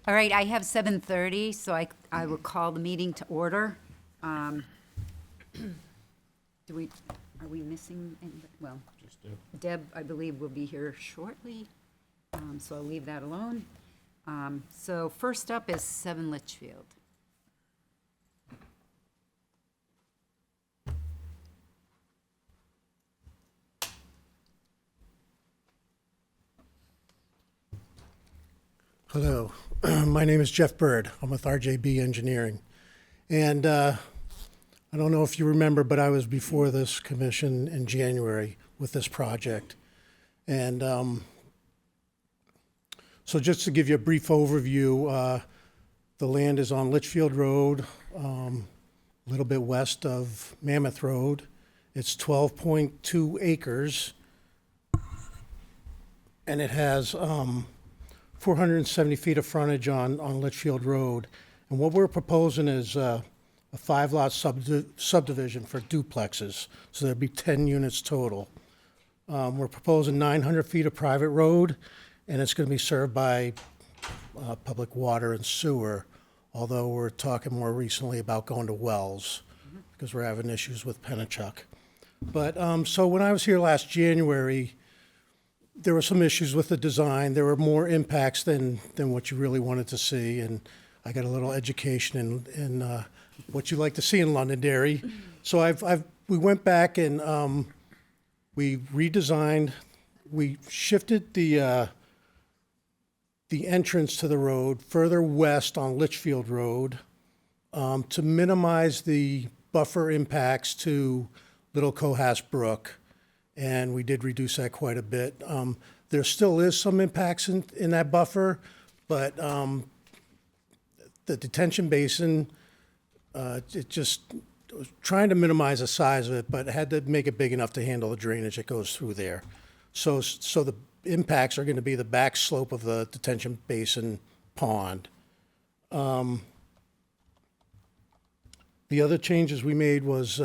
All right, I have 7:30, so I will call the meeting to order. Are we missing, well, Deb, I believe, will be here shortly, so I'll leave that alone. So first up is 7 Litchfield. Hello, my name is Jeff Bird. I'm with RJB Engineering. And I don't know if you remember, but I was before this commission in January with this project. And so just to give you a brief overview, the land is on Litchfield Road, a little bit west of Mammoth Road. It's 12.2 acres. And it has 470 feet of frontage on Litchfield Road. And what we're proposing is a 5-lot subdivision for duplexes. So there'd be 10 units total. We're proposing 900 feet of private road, and it's going to be served by public water and sewer, although we're talking more recently about going to wells because we're having issues with Pennachuck. But so when I was here last January, there were some issues with the design. There were more impacts than what you really wanted to see, and I got a little education in what you like to see in Londonderry. So we went back and we redesigned. We shifted the entrance to the road further west on Litchfield Road to minimize the buffer impacts to Little Cohas Brook. And we did reduce that quite a bit. There still is some impacts in that buffer, but the detention basin, it just was trying to minimize the size of it, but it had to make it big enough to handle the drainage that goes through there. So the impacts are going to be the back slope of the detention basin pond. The other changes we made was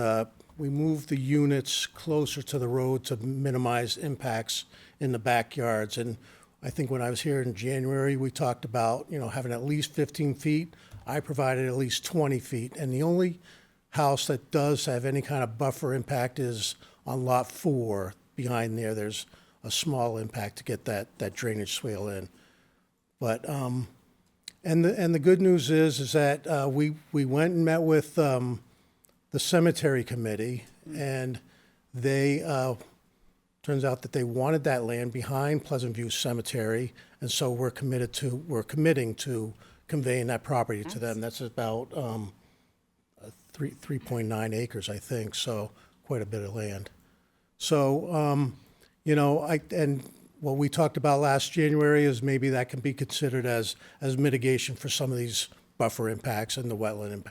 we moved the units closer to the road to minimize impacts in the backyards. And I think when I was here in January, we talked about, having at least 15 feet. I provided at least 20 feet. And the only house that does have any kind of buffer impact is on Lot 4. Behind there, there's a small impact to get that drainage swale in. But, and the good news is that we went and met with the cemetery committee, and they, turns out that they wanted that land behind Pleasant View Cemetery, and so we're committing to conveying that property to them. That's about 3.9 acres, I think, so quite a bit of land. So, and what we talked about last January is maybe that can be considered as mitigation for some of these buffer impacts and the wetland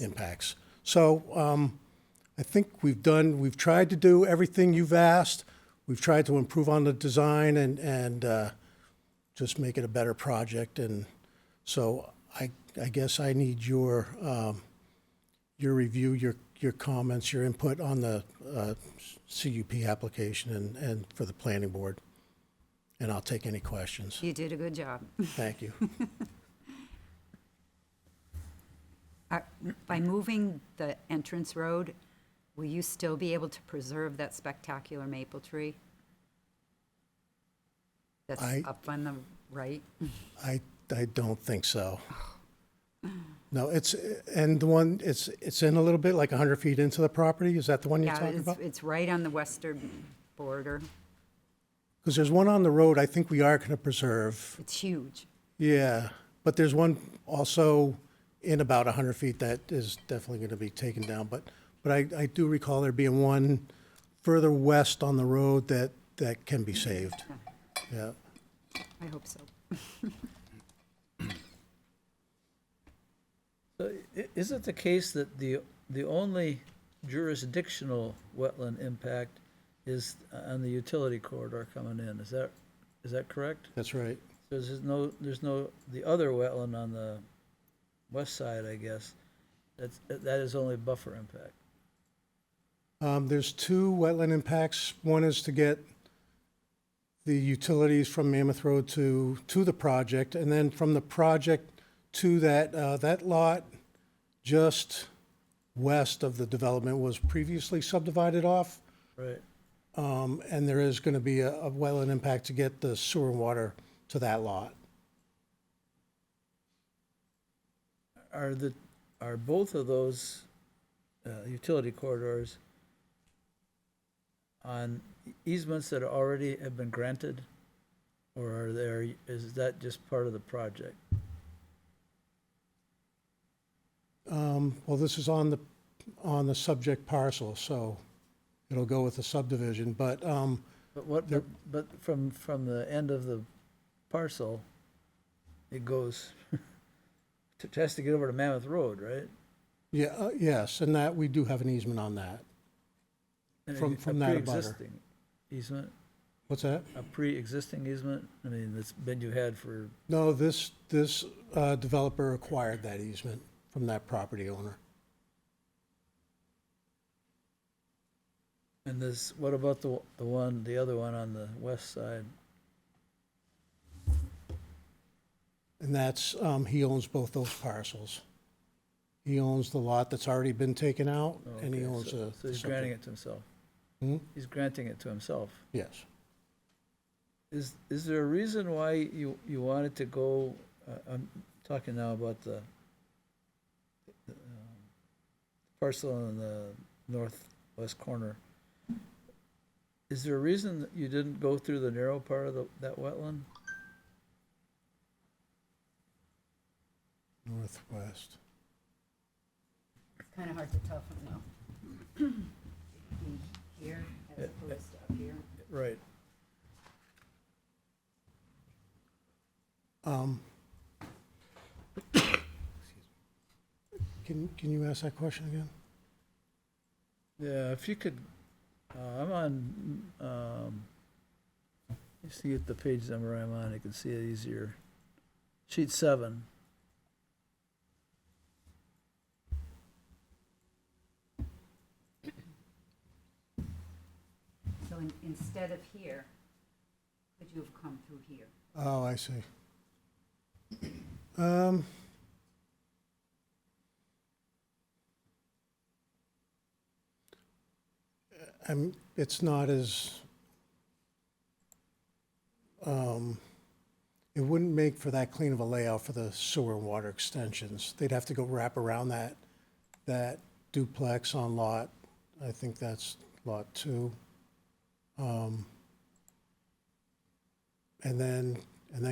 impacts. So I think we've tried to do everything you've asked. We've tried to improve on the design and just make it a better project. And so I guess I need your review, your comments, your input on the CUP application and for the planning board. And I'll take any questions. You did a good job. Thank you. By moving the entrance road, will you still be able to preserve that spectacular maple tree that's up on the right? I don't think so. No, it's in a little bit like 100 feet into the property. Is that the one you're talking about? It's right on the western border. Because there's one on the road I think we are going to preserve. It's huge. Yeah, but there's one also in about 100 feet that is definitely going to be taken down. But I do recall there being one further west on the road that can be saved. Yeah. I hope so. So is it the case that the only jurisdictional wetland impact is on the utility corridor coming in? Is that correct? That's right. So there's no the other wetland on the west side, I guess. That is only buffer impact. There's two wetland impacts. One is to get the utilities from Mammoth Road to the project, and then from the project to that lot just west of the development was previously subdivided off. Right. And there is going to be a wetland impact to get the sewer and water to that lot. Are both of those utility corridors on easements that already have been granted? Or is that just part of the project? Well, this is on the subject parcel, so it'll go with the subdivision, but, But from the end of the parcel, it goes, it has to get over to Mammoth Road, right? yeah, yes, and that, we do have an easement on that. And From a that abutter. pre-existing easement, What's that? a pre-existing easement? I mean, that's been you had for, No, this developer acquired that easement from that property owner. and this, what about the other one on the west side? And that's, he owns both those parcels. He owns the lot that's already been taken out, and he Okay, owns so the he's granting it to himself. Hmm? He's granting it to himself. Yes. Is there a reason why you wanted to go, I'm talking now about the parcel in the northwest corner. Is there a reason that you didn't go through the narrow part of that wetland? Northwest. It's kind of hard to tell from now. Here, as opposed to up here. Right. Can you ask that question again? Yeah, if you could, I'm on, you see it, the page number I'm on, I can see it easier. Sheet 7. So instead of here, could you have come through here? Oh, I see. It's not as, it wouldn't make for that clean of a layout for the sewer and water extensions. They'd have to go wrap around that duplex on lot, I think that's lot 2. And then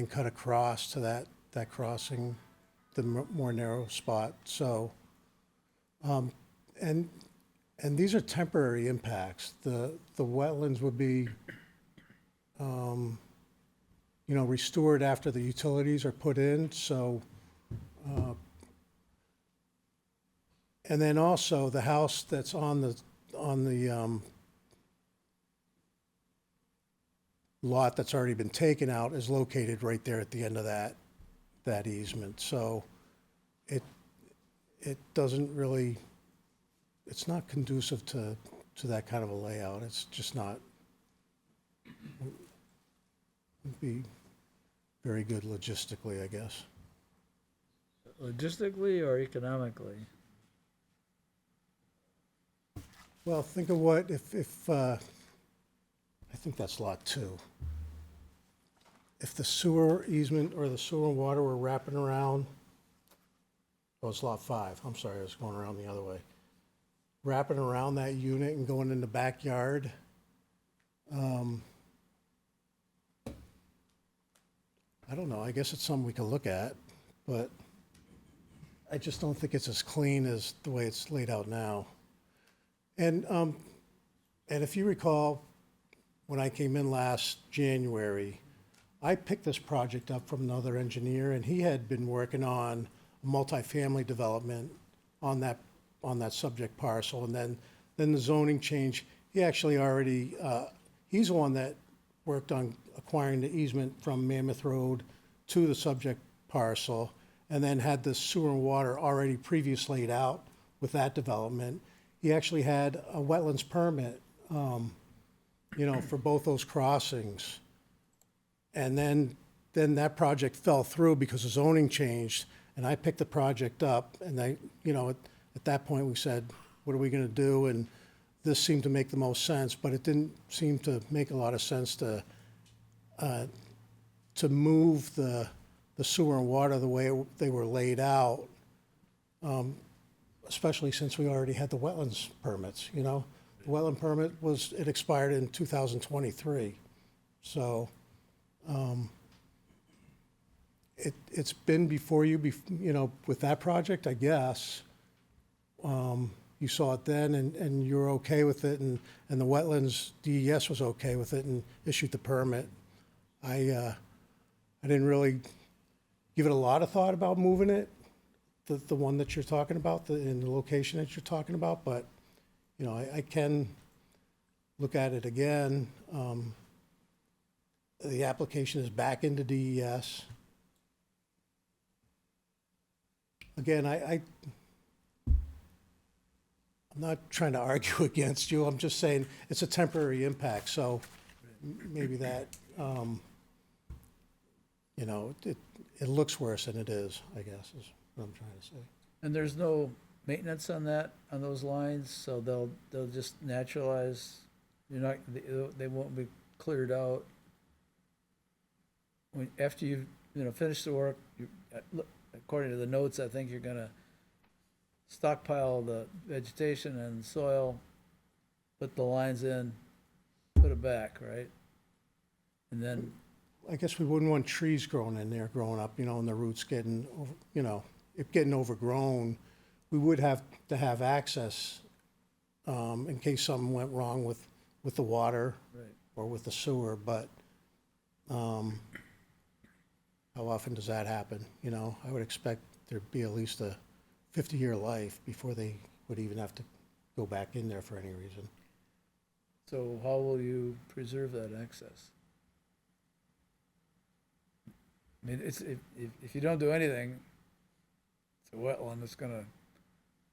cut across to that crossing, the more narrow spot, so, and these are temporary impacts. The wetlands would be, restored after the utilities are put in, so, and then also the house that's on the lot that's already been taken out is located right there at the end of that easement. So it doesn't really, it's not conducive to that kind of a layout. It's just not, would be very good logistically, I guess. Logistically or economically? Well, think of what, if I think that's lot 2. If the sewer easement or the sewer and water were wrapping around, oh, it's lot 5, I'm sorry, I was going around the other way. Wrapping around that unit and going in the backyard, I don't know, I guess it's something we could look at, but I just don't think it's as clean as the way it's laid out now. And if you recall, when I came in last January, I picked this project up from another engineer, and he had been working on a multifamily development on that subject parcel, and then the zoning change. He actually already, he's the one that worked on acquiring the easement from Mammoth Road to the subject parcel, and then had the sewer and water already previously laid out with that development. He actually had a wetlands permit, for both those crossings. And then that project fell through because the zoning changed, and I picked the project up, and at that point, we said, what are we gonna do? And this seemed to make the most sense, but it didn't seem to make a lot of sense to move the sewer and water the way they were laid out, especially since we already had the wetlands permits, you know? The wetland permit it expired in 2023. So, it's been before you, with that project, I guess. You saw it then, and you were okay with it, and the wetlands, DES was okay with it and issued the permit. I didn't really give it a lot of thought about moving it, the one that you're talking about, in the location that you're talking about, but, I can look at it again. The application is back into DES. Again, I'm not trying to argue against you, I'm just saying it's a temporary impact, so maybe that, it looks worse than it is, I guess, is what I'm trying to say. And there's no maintenance on those lines, so they'll just naturalize? They won't be cleared out? After you finish the work, according to the notes, I think you're gonna stockpile the vegetation and soil, put the lines in, put it back, right? And then, I guess we wouldn't want trees growing in there, growing up, and the roots getting, it getting overgrown. We would have to have access in case something went wrong with the water right, or with the sewer, but how often does that happen? I would expect there'd be at least a 50-year life before they would even have to go back in there for any reason. so how will you preserve that access? I mean, if you don't do anything, it's a wetland that's gonna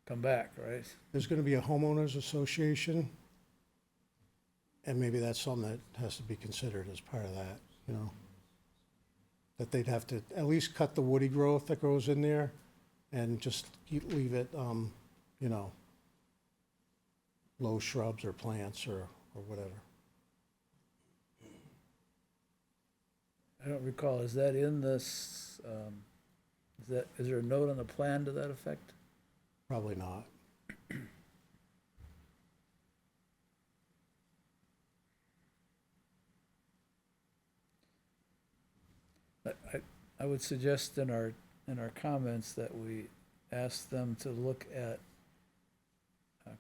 come back, right? There's gonna be a homeowners association, and maybe that's something that has to be considered as part of that, that they'd have to at least cut the woody growth that grows in there and just leave it, low shrubs or plants or whatever. I don't recall, is that in this, is there a note on the plan to that effect? Probably not. I would suggest in our comments that we ask them to look at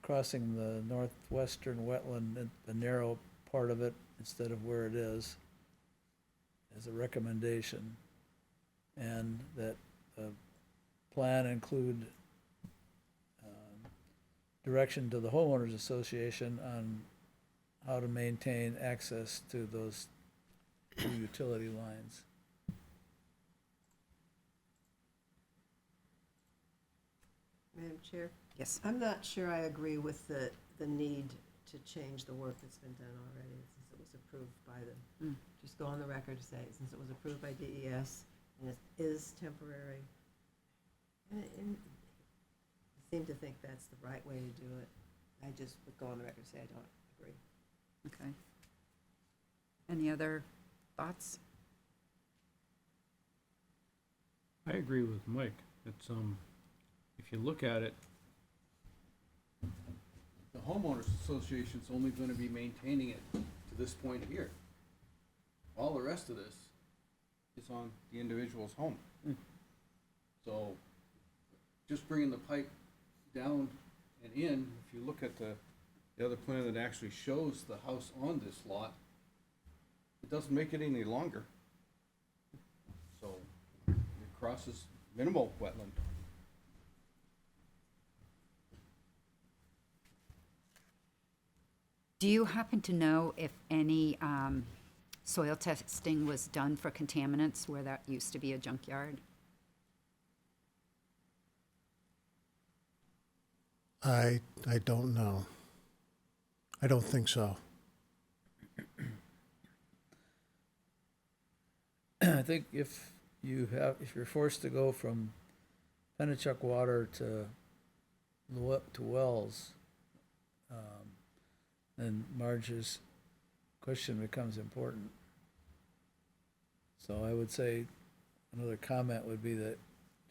crossing the northwestern wetland, the narrow part of it, instead of where it is, as a recommendation, and that the plan include direction to the homeowners association on how to maintain access to those two utility lines. Madam Chair, Yes. I'm not sure I agree with the need to change the work that's been done already, since it was approved by the, just go on the record to say, since it was approved by DES, and it is temporary. And I seem to think that's the right way to do it. I just would go on the record to say I don't agree. Okay. Any other thoughts? I agree with Mike. It's, if you look at it, the homeowners association's only gonna be maintaining it to this point here. All the rest of this is on the individual's home. So, just bringing the pipe down and in, if you look at the other plan that actually shows the house on this lot, it doesn't make it any longer. So, it crosses minimal wetland. Do you happen to know if any soil testing was done for contaminants where that used to be a junkyard? I don't know. I don't think so. I think if you're forced to go from Pennachuck water to wells, then Marge's question becomes important. So I would say another comment would be that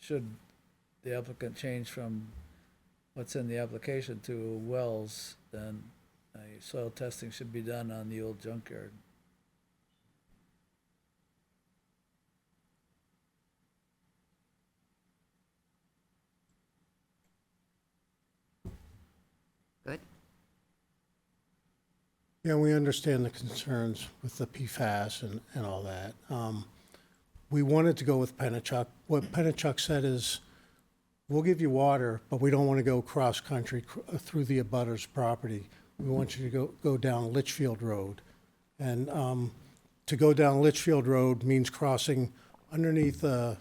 should the applicant change from what's in the application to wells, then soil testing should be done on the old junkyard. Good? Yeah, we understand the concerns with the PFAS and all that. We wanted to go with Pennachuck. What Pennachuck said is, we'll give you water, but we don't want to go cross-country through the abutter's property. We want you to go down Litchfield Road. And to go down Litchfield Road means crossing underneath the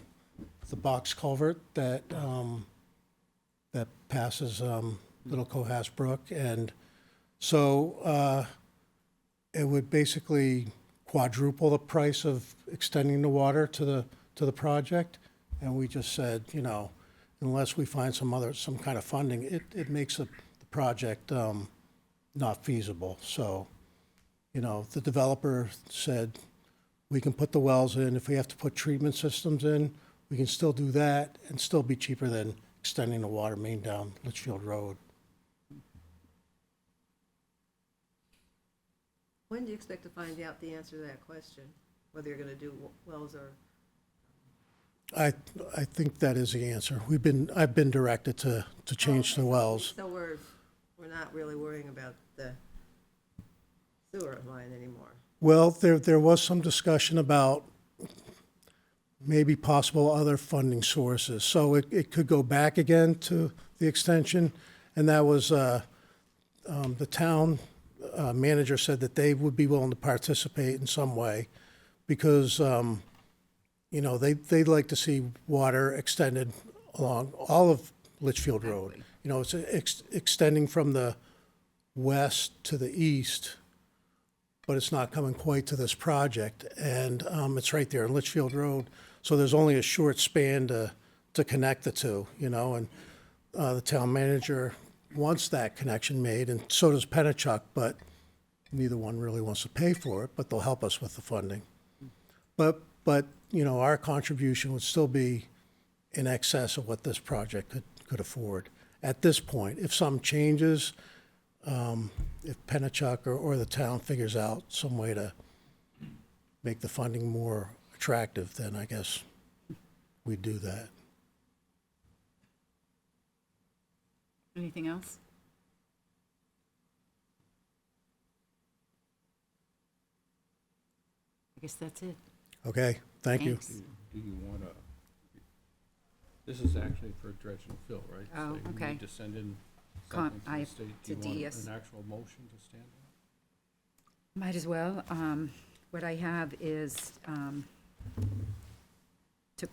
box culvert that passes Little Cohas Brook. And so it would basically quadruple the price of extending the water to the project. And we just said, you know, unless we find some kind of funding, it makes the project not feasible. So, you know, the developer said, we can put the wells in. If we have to put treatment systems in, we can still do that and still be cheaper than extending the water main down Litchfield Road. When do you expect to find out the answer to that question? Whether you're gonna do wells or, I think that is the answer. I've been directed to change the wells. so we're not really worrying about the sewer line anymore? Well, there was some discussion about maybe possible other funding sources. So it could go back again to the extension, and that was, the town manager said that they would be willing to participate in some way because, you know, they'd like to see water extended along all of Litchfield Road. Exactly. You know, it's extending from the west to the east, but it's not coming quite to this project. And it's right there in Litchfield Road. So there's only a short span to connect the two, you know, and the town manager wants that connection made, and so does Pennachuck, but neither one really wants to pay for it, but they'll help us with the funding. But you know, our contribution would still be in excess of what this project could afford. At this point, if some changes, if Pennachuck or the town figures out some way to make the funding more attractive, then I guess we'd do that. Anything else? I guess that's it. Okay, thank you. Thanks. Do you wanna, this is actually for dredge and fill, right? Oh, So you okay. need to send in Con- something to I- the state. Do to you want DES. an actual motion to stand on? Might as well. What I have is to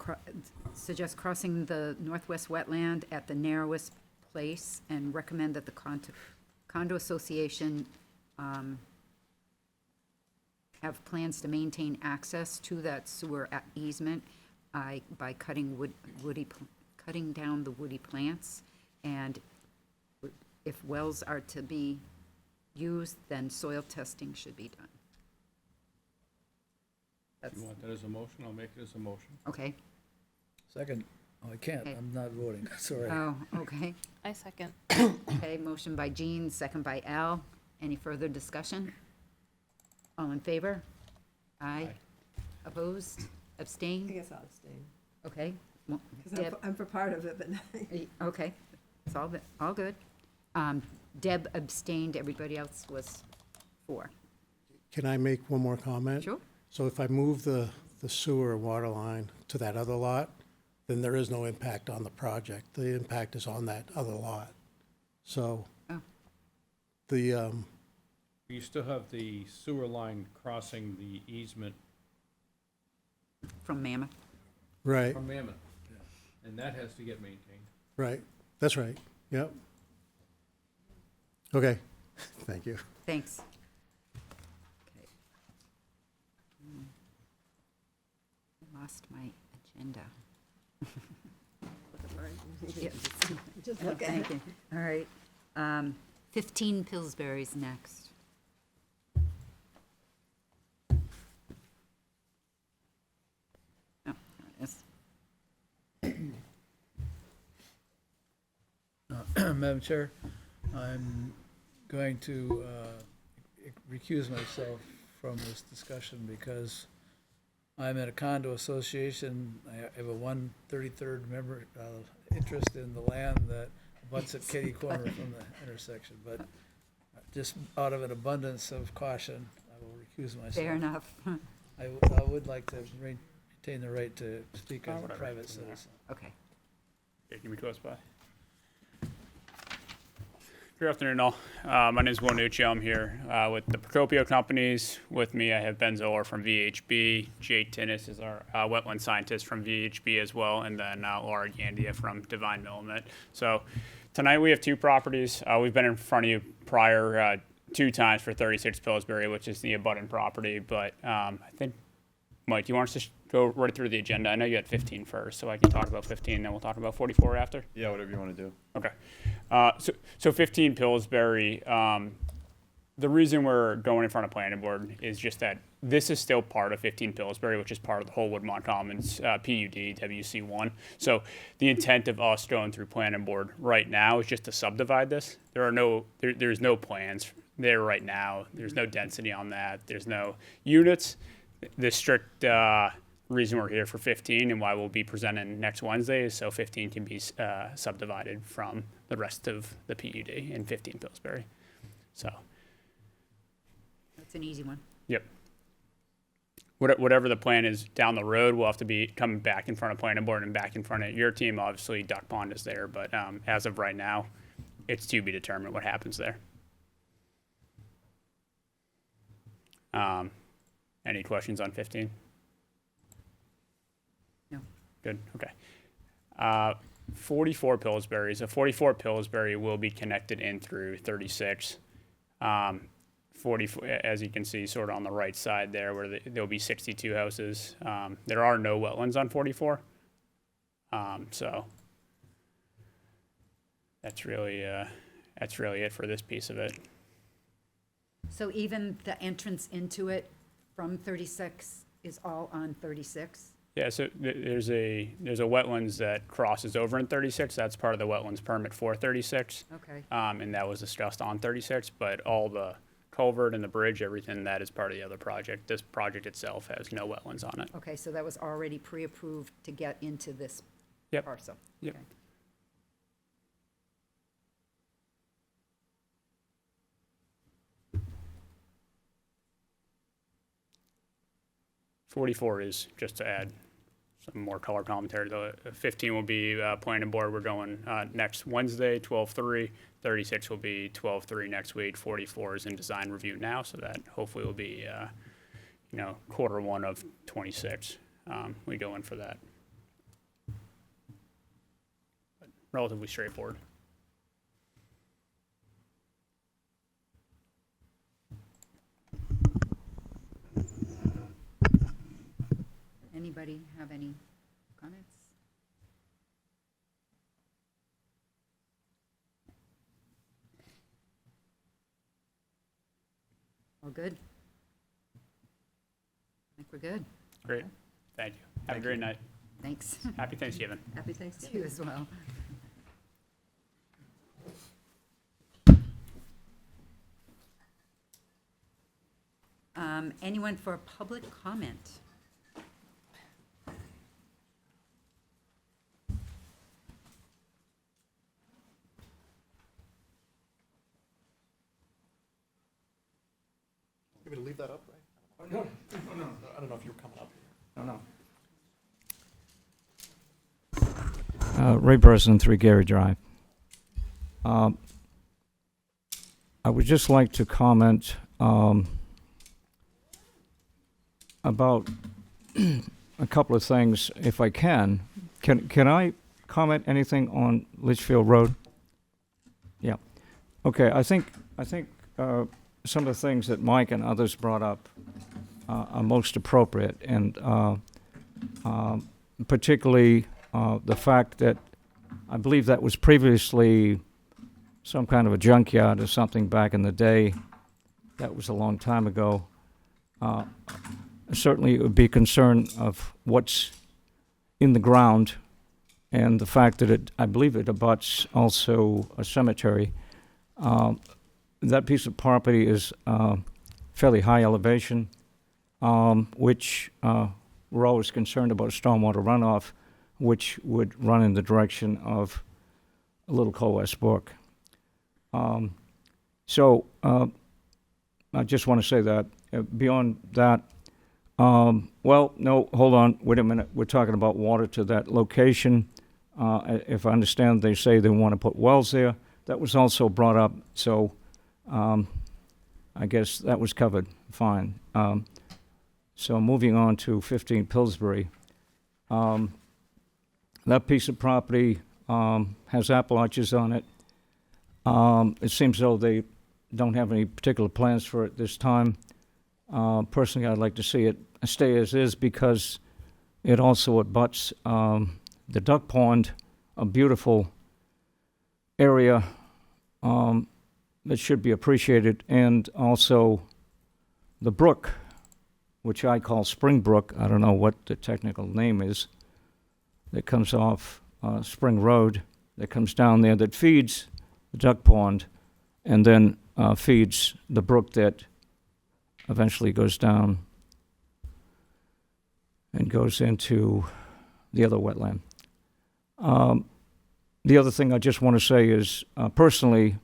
suggest crossing the northwest wetland at the narrowest place and recommend that the condo association have plans to maintain access to that sewer easement by cutting cutting down the woody plants. And if wells are to be used, then soil testing should be done. If That's, you want that as a motion, I'll make it as a motion. okay. Second, oh, I can't, Okay. I'm not voting, sorry. Oh, okay. I second. Okay, motion by Jean, second by Al. Any further discussion? All in favor? Aye. Opposed? I Abstained? guess I'll abstain, Okay. Well, because Deb, I'm for part of it, but okay, it's all good. Deb abstained, everybody else was for. Can I make one more comment? Sure? So if I move the sewer water line to that other lot, then there is no impact on the project. The impact is on that other lot. So Oh. the, You still have the sewer line crossing the easement From Mammoth. right, from Mammoth, and that has to get maintained. right, that's right, yep. Okay, thank you. Thanks. Okay. Lost my agenda. Look at mine. Yeah. Just look at it. Thank you. All right. 15 Pillsbury's next. Oh, there it is. Madam Chair, I'm going to recuse myself from this discussion because I'm in a condo association. I have a 133rd member interest in the land that butts at Kitty Corner from the intersection. But just out of an abundance of caution, I will recuse myself. Fair enough. I would like to retain the right to speak as a whatever. private citizen. Okay. Yeah, can be close by. Good afternoon, all. My name is Will Nuccio. I'm here with the Procopio Companies. With me, I have Ben Zoller from VHB. Jay Tinnis is our wetland scientist from VHB as well, and then Laura Gandia from Divine Millimit. So tonight we have two properties. We've been in front of you prior 2 times for 36 Pillsbury, which is the abutting property. But I think, Mike, do you want us to go right through the agenda? I know you had 15 first, so I can talk about 15, then we'll talk about 44 after. Yeah, whatever you want to do. Okay. So 15 Pillsbury, the reason we're going in front of planning board is just that this is still part of 15 Pillsbury, which is part of the whole Woodmont Commons PUD WC1. So the intent of us going through planning board right now is just to subdivide this. There's no plans there right now. There's no density on that. There's no units. The strict reason we're here for 15 and why we'll be presenting next Wednesday is so 15 can be subdivided from the rest of the PUD in 15 Pillsbury. So, That's an easy one. yep. Whatever the plan is down the road, we'll have to be coming back in front of planning board and back in front of your team. Obviously, Duck Pond is there, but as of right now, it's to be determined what happens there. Any questions on 15? No. Good, okay. 44 Pillsbury. So 44 Pillsbury will be connected in through 36. 44, as you can see, sort of on the right side there, where there'll be 62 houses. There are no wetlands on 44. So that's really it for this piece of it. So even the entrance into it from 36 is all on 36? Yeah, so there's a wetlands that crosses over in 36. That's part of the wetlands permit for 36. Okay. And that was discussed on 36, but all the culvert and the bridge, everything, that is part of the other project. This project itself has no wetlands on it. Okay, so that was already pre-approved to get into this Yep. parcel? Yep. Okay. 44 is just to add some more color commentary. The 15 will be planning board. We're going next Wednesday, 12/3. 36 will be 12/3 next week. 44 is in design review now, so that hopefully will be, Q1 of 26. We go in for that. But relatively straightforward. Anybody have any comments? All good? I think we're good. Great. Okay. Thank you. Have a great night. Thanks. Happy Thanksgiving. Happy To Thanksgiving. you as well. Anyone for public comment? You want me to leave that up, right? No. I don't know if you were coming up. Ray Burson, 3 Gary Drive. I would just like to comment about a couple of things, if I can. Can I comment anything on Litchfield Road? Yeah. Okay. I think some of the things that Mike and others brought up are most appropriate, and particularly the fact that I believe that was previously some kind of a junkyard or something back in the day. That was a long time ago. Certainly, it would be concern of what's in the ground and the fact that I believe it abuts also a cemetery. That piece of property is fairly high elevation, which we're always concerned about stormwater runoff, which would run in the direction of Little Co-West Brook. So I just want to say that. Beyond that, well, no, hold on, wait a minute. We're talking about water to that location. If I understand, they say they want to put wells there. That was also brought up, so I guess that was covered fine. So moving on to 15 Pillsbury. That piece of property has apple orchards on it. It seems though they don't have any particular plans for it this time. Personally, I'd like to see it stay as is because it also abuts the duck pond, a beautiful area that should be appreciated, and also the brook, which I call Spring Brook. I don't know what the technical name is, that comes off Spring Road, that comes down there, that feeds the duck pond, and then feeds the brook that eventually goes down and goes into the other wetland. The other thing I just want to say is, personally,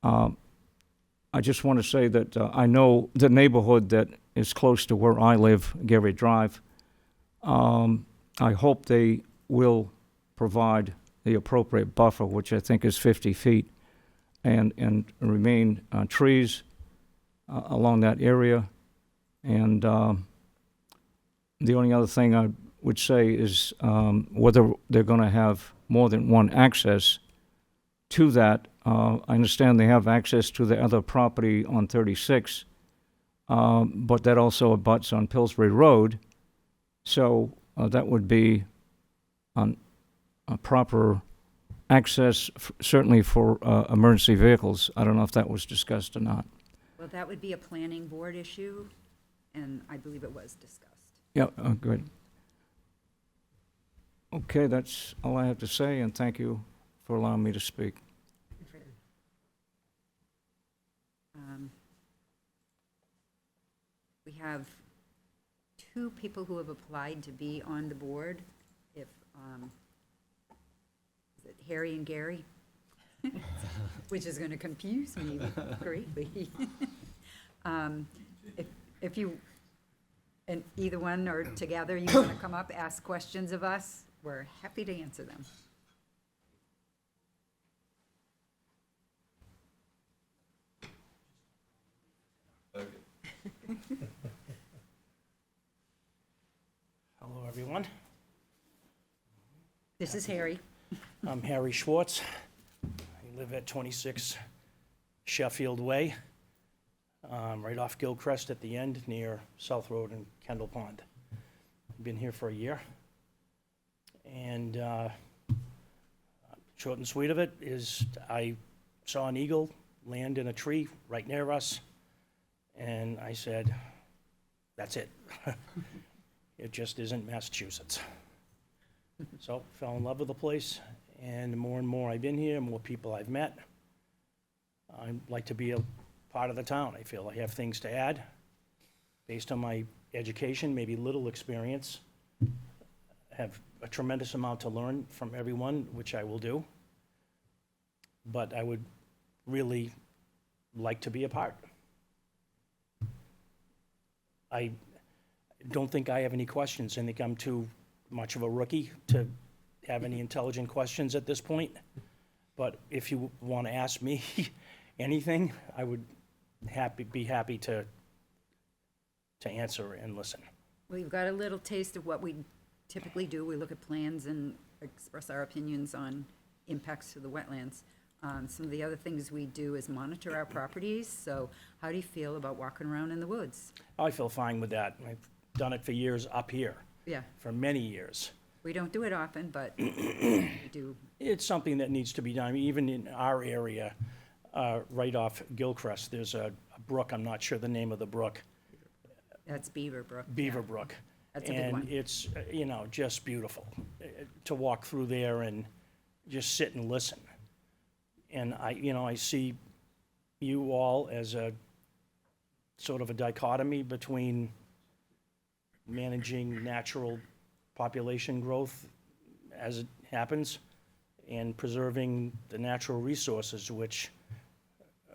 I just want to say that I know the neighborhood that is close to where I live, Gary Drive. I hope they will provide the appropriate buffer, which I think is 50 feet, and remain trees along that area. And the only other thing I would say is whether they're going to have more than one access to that. I understand they have access to the other property on 36, but that also abuts on Pillsbury Road. So that would be a proper access, certainly for emergency vehicles. I don't know if that was discussed or not. Well, that would be a planning board issue, and I believe it was discussed. Yeah, good. Okay, that's all I have to say, and thank you for allowing me to speak. We have two people who have applied to be on the board. If, is it Harry and Gary? Which is going to confuse me greatly. If you, and either one or together, you want to come up, ask questions of us, we're happy to answer them. Hello, everyone. This is Harry. I'm Harry Schwartz. I live at 26 Sheffield Way, right off Gilcrest at the end, near South Road and Kendall Pond. I've been here for a year. And short and sweet of it is I saw an eagle land in a tree right near us, and I said, that's it. It just isn't Massachusetts. So fell in love with the place, and the more I've been here, more people I've met. I'd like to be a part of the town. I feel I have things to add based on my education, maybe little experience. I have a tremendous amount to learn from everyone, which I will do. But I would really like to be a part. I don't think I have any questions. I think I'm too much of a rookie to have any intelligent questions at this point. But if you want to ask me anything, I would be happy to answer and listen. Well, you've got a little taste of what we typically do. We look at plans and express our opinions on impacts to the wetlands. Some of the other things we do is monitor our properties. So how do you feel about walking around in the woods? I feel fine with that. I've done it for years up here. Yeah, for many years. we don't do it often, but we do. It's something that needs to be done. Even in our area, right off Gilcrest, there's a brook, I'm not sure the name of the brook, That's Beaver Brook. yeah. Beaver Brook. That's a big one. And it's, just beautiful to walk through there and just sit and listen. And I see you all as a sort of a dichotomy between managing natural population growth as it happens and preserving the natural resources which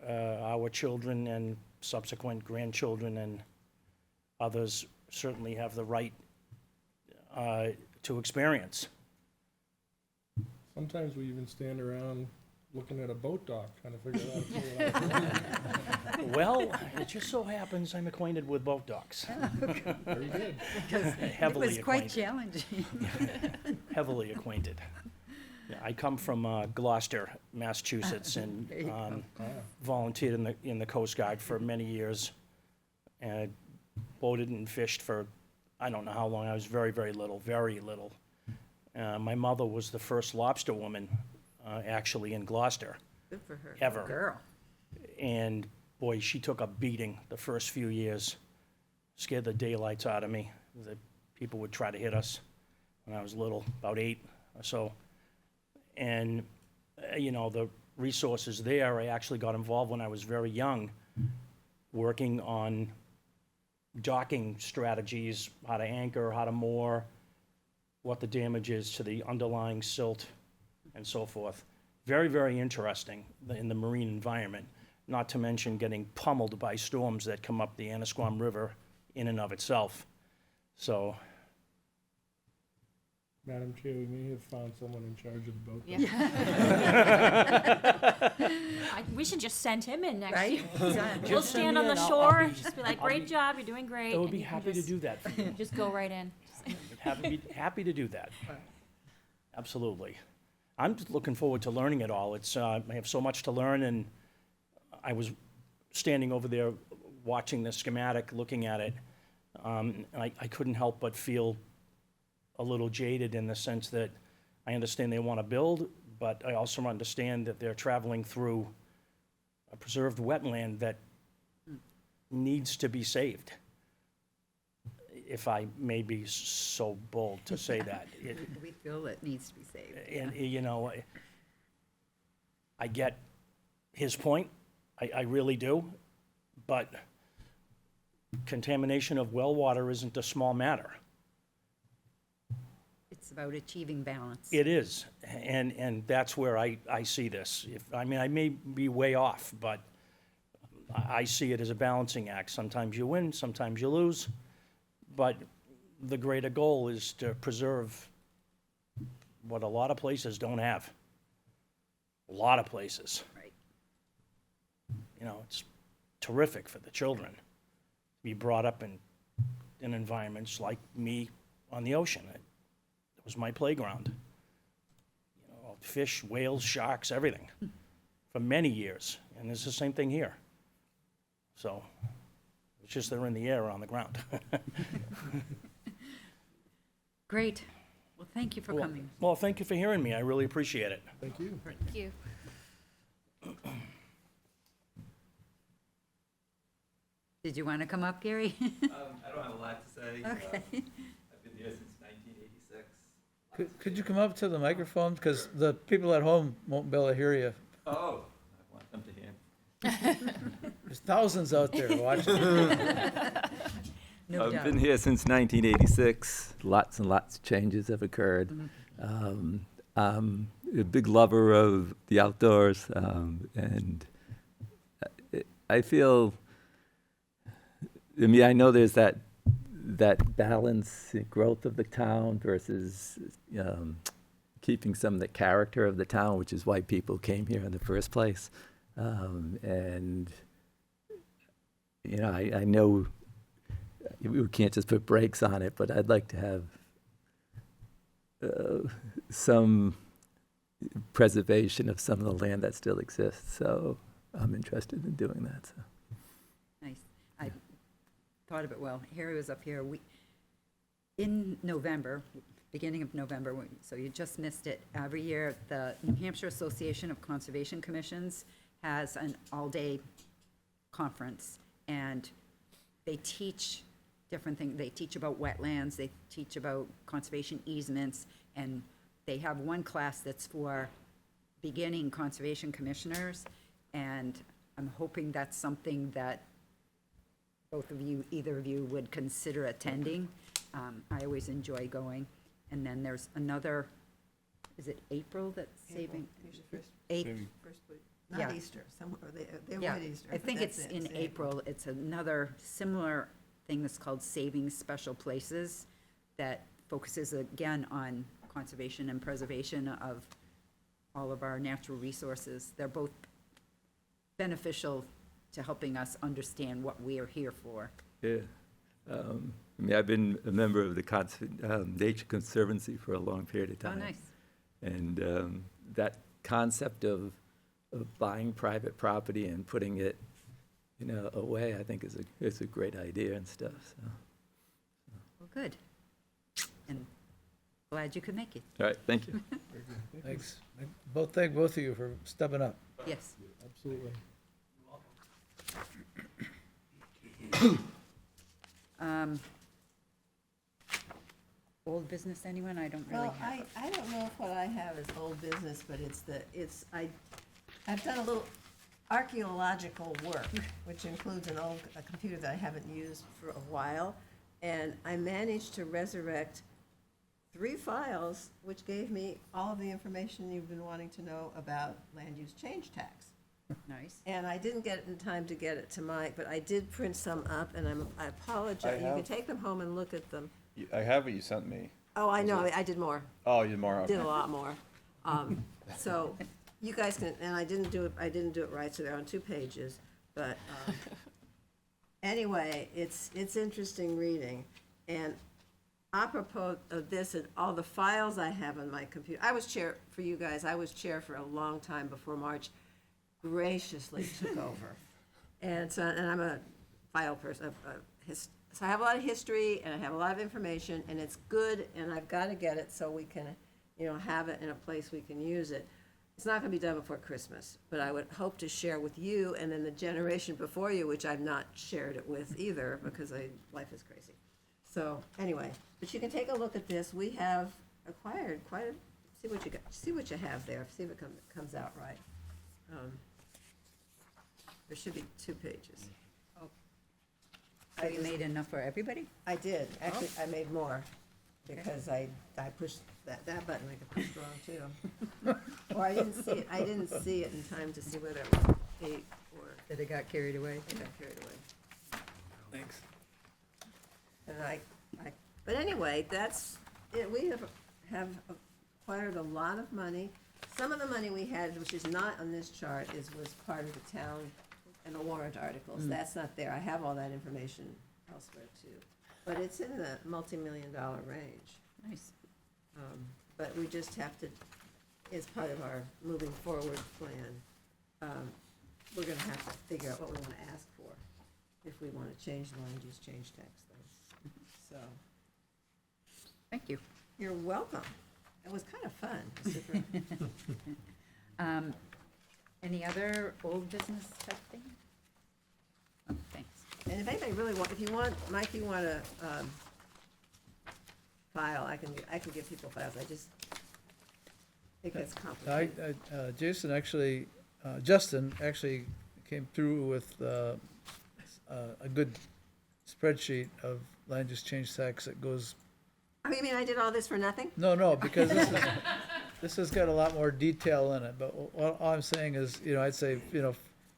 our children and subsequent grandchildren and others certainly have the right to experience. Sometimes we even stand around looking at a boat dock, trying to figure out how to figure it out. Well, it just so happens I'm acquainted with boat docks. Very good. It Heavily was quite acquainted. challenging. Heavily acquainted. Yeah, I come from Gloucester, Massachusetts, and volunteered in the Coast Guard for many years, and boated and fished for I don't know how long. I was very, very little, very little. My mother was the first lobster woman, actually, in Gloucester, Good for her. ever. Girl. And boy, she took a beating the first few years. Scared the daylights out of me. The people would try to hit us when I was little, about 8 or so. And, the resources there, I actually got involved when I was very young, working on docking strategies, how to anchor, how to moor, what the damage is to the underlying silt, and so forth. Very, very interesting in the marine environment, not to mention getting pummeled by storms that come up the Annisquam River in and of itself. So, Madam Chair, we may have found someone in charge of the boat dock. We should just send him in next Right? year. Done. We'll Just send stand me on the in, I'll shore, be- just be like, I'll great be- job, you're doing great. I would and be you can happy to just- do that for you. Just go right in. Happy to do that. Absolutely. I'm just looking forward to learning it all. I have so much to learn, and I was standing over there watching the schematic, looking at it, and I couldn't help but feel a little jaded in the sense that I understand they want to build, but I also understand that they're traveling through a preserved wetland that needs to be saved, if I may be so bold to say that. We feel it needs to be saved. And, I get his point, I really do, but contamination of well water isn't a small matter. It's about achieving balance. It is, and that's where I see this. I may be way off, but I see it as a balancing act. Sometimes you win, sometimes you lose, but the greater goal is to preserve what a lot of places don't have. A lot of places. Right. It's terrific for the children to be brought up in environments like me on the ocean. It was my playground. Fish, whales, sharks, everything, for many years. And it's the same thing here. So, it's just they're in the air or on the ground. Great. Well, thank you for coming. Well, thank you for hearing me. I really appreciate it. Thank you. Thank you. Did you want to come up, Gary? I don't have a lot to say. Okay. I've been here since 1986. Could you come up to the microphone? Because the people at home won't be able to hear you. Oh, I want them to hear. There's thousands out there watching. No I've doubt. been here since 1986. Lots and lots of changes have occurred. I'm a big lover of the outdoors, and I feel. I know there's that balance, growth of the town versus keeping some of the character of the town, which is why people came here in the first place. And I know we can't just put brakes on it, but I'd like to have some preservation of some of the land that still exists. So I'm interested in doing that. So. Nice. I thought of it well. Harry was up here. in November, beginning of November, so you just missed it, every year, the New Hampshire Association of Conservation Commissions has an all-day conference, and they teach different things. They teach about wetlands, they teach about conservation easements, and they have one class that's for beginning conservation commissioners, and I'm hoping that's something that both of you, either of you would consider attending. I always enjoy going. And then there's another, is it April that's saving? Usually first week, not Yeah. Easter, somewhere, they Yeah, avoid Easter. I but think that's it's it, in April. It's another similar thing that's called Saving Special Places that focuses again on conservation and preservation of all of our natural resources. They're both beneficial to helping us understand what we are here for. Yeah. I mean, I've been a member of the Nature Conservancy for a long period of Oh, time. nice. And that concept of buying private property and putting it, away, I think is a great idea and stuff, so. Well, good. And glad you could make it. All right, thank you. Thanks. Thank both of you for stepping up. Yes. Absolutely. Old business, anyone? I don't really Well, have. I don't know if what I have is old business, but I've done a little archaeological work, which includes a computer that I haven't used for a while, and I managed to resurrect 3 files, which gave me all of the information you've been wanting to know about land use change tax. Nice. And I didn't get it in time to get it to Mike, but I did print some up, and I apologize. You can have- take them home and look at them. I have what you sent me. Oh, I know, I did more. Oh, you did more, okay. Did a lot more. So you guys can, and I didn't do it right, so they're on 2 pages, but, anyway, it's interesting reading. And apropos of this and all the files I have on my computer, I was chair, for you guys, I was chair for a long time before March graciously took over. And so, and I'm a file person, so I have a lot of history and I have a lot of information, and it's good, and I've got to get it so we can, have it in a place we can use it. It's not going to be done before Christmas, but I would hope to share with you and then the generation before you, which I've not shared it with either because life is crazy. So anyway, but you can take a look at this. We have acquired see what you have there, see if it comes out right. There should be 2 pages. So you made enough for everybody? I did. Actually, I made more because I pushed that button I could push wrong too. Or I didn't see it in time to see whether it was 8 or That it got carried away? it got carried away. Thanks. And but anyway, that's it. We have acquired a lot of money. Some of the money we had, which is not on this chart, was part of the town and the warrant articles. That's not there. I have all that information elsewhere too. But it's in the multi-million-dollar range. Nice. But we just have to, as part of our moving forward plan, we're gonna have to figure out what we wanna ask for if we wanna change the land use change tax thing. So, Thank you. you're welcome. It was kind of fun. Super. Any other old business type thing? Oh, thanks. And if anybody really if you want, Mike, you want a file, I can give people files. I just think it's complicated. Justin actually came through with a good spreadsheet of land use change tax that goes, Oh, you mean I did all this for nothing? no, because this has got a lot more detail in it, but all I'm saying is, I'd say,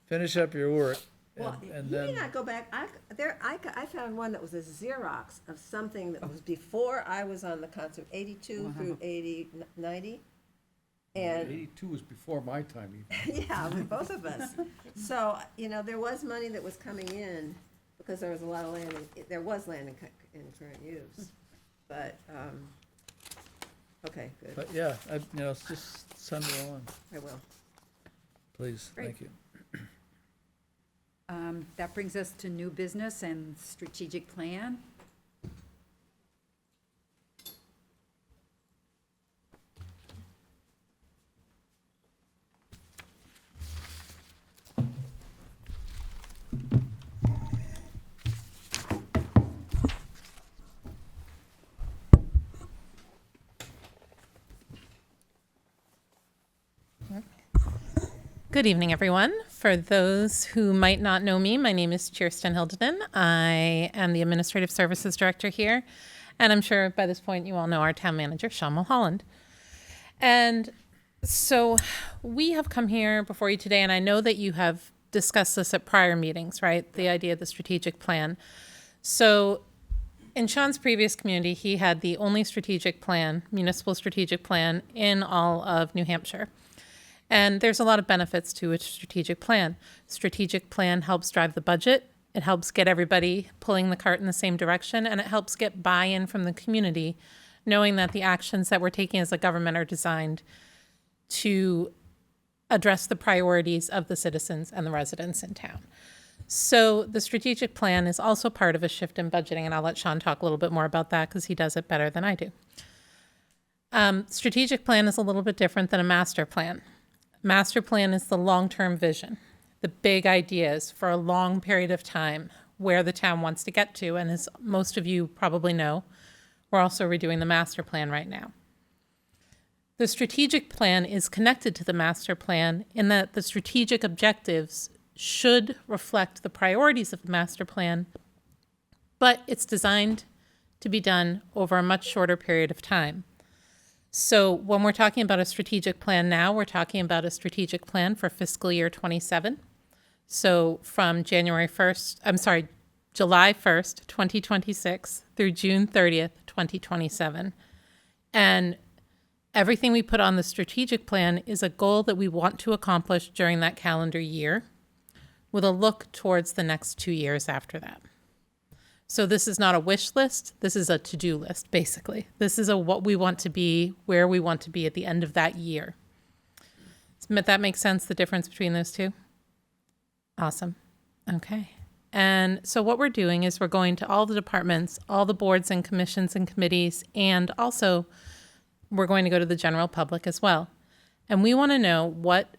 finish up your work. Well, and you may then, not go back. I found one that was a Xerox of something that was before I was on the concert, 82 through 90. And 82 was before my time even. yeah, with both of us. So, there was money that was coming in because there was a lot of land, there was land in current use. But, okay, good. but yeah, just send it along, I will. please, Great. thank you. That brings us to new business and strategic plan. Good evening, everyone. For those who might not know me, my name is Kirsten Hildeton. I am the Administrative Services Director here, and I'm sure by this point you all know our town manager, Sean Mulholland. And so we have come here before you today, and I know that you have discussed this at prior meetings, right? The idea of the strategic plan. So in Sean's previous community, he had the only strategic plan, municipal strategic plan, in all of New Hampshire. And there's a lot of benefits to a strategic plan. Strategic plan helps drive the budget. It helps get everybody pulling the cart in the same direction, and it helps get buy-in from the community, knowing that the actions that we're taking as a government are designed to address the priorities of the citizens and the residents in town. So the strategic plan is also part of a shift in budgeting, and I'll let Sean talk a little bit more about that because he does it better than I do. Strategic plan is a little bit different than a master plan. Master plan is the long-term vision, the big ideas for a long period of time where the town wants to get to. And as most of you probably know, we're also redoing the master plan right now. The strategic plan is connected to the master plan in that the strategic objectives should reflect the priorities of the master plan, but it's designed to be done over a much shorter period of time. So when we're talking about a strategic plan now, we're talking about a strategic plan for fiscal year 27. So from July 1st, 2026 through June 30th, 2027. And everything we put on the strategic plan is a goal that we want to accomplish during that calendar year with a look towards the next 2 years after that. So this is not a wish list. This is a to-do list, basically. This is a what we want to be, where we want to be at the end of that year. Does that make sense, the difference between those two? Awesome. Okay. And so what we're doing is we're going to all the departments, all the boards and commissions and committees, and also we're going to go to the general public as well. And we want to know what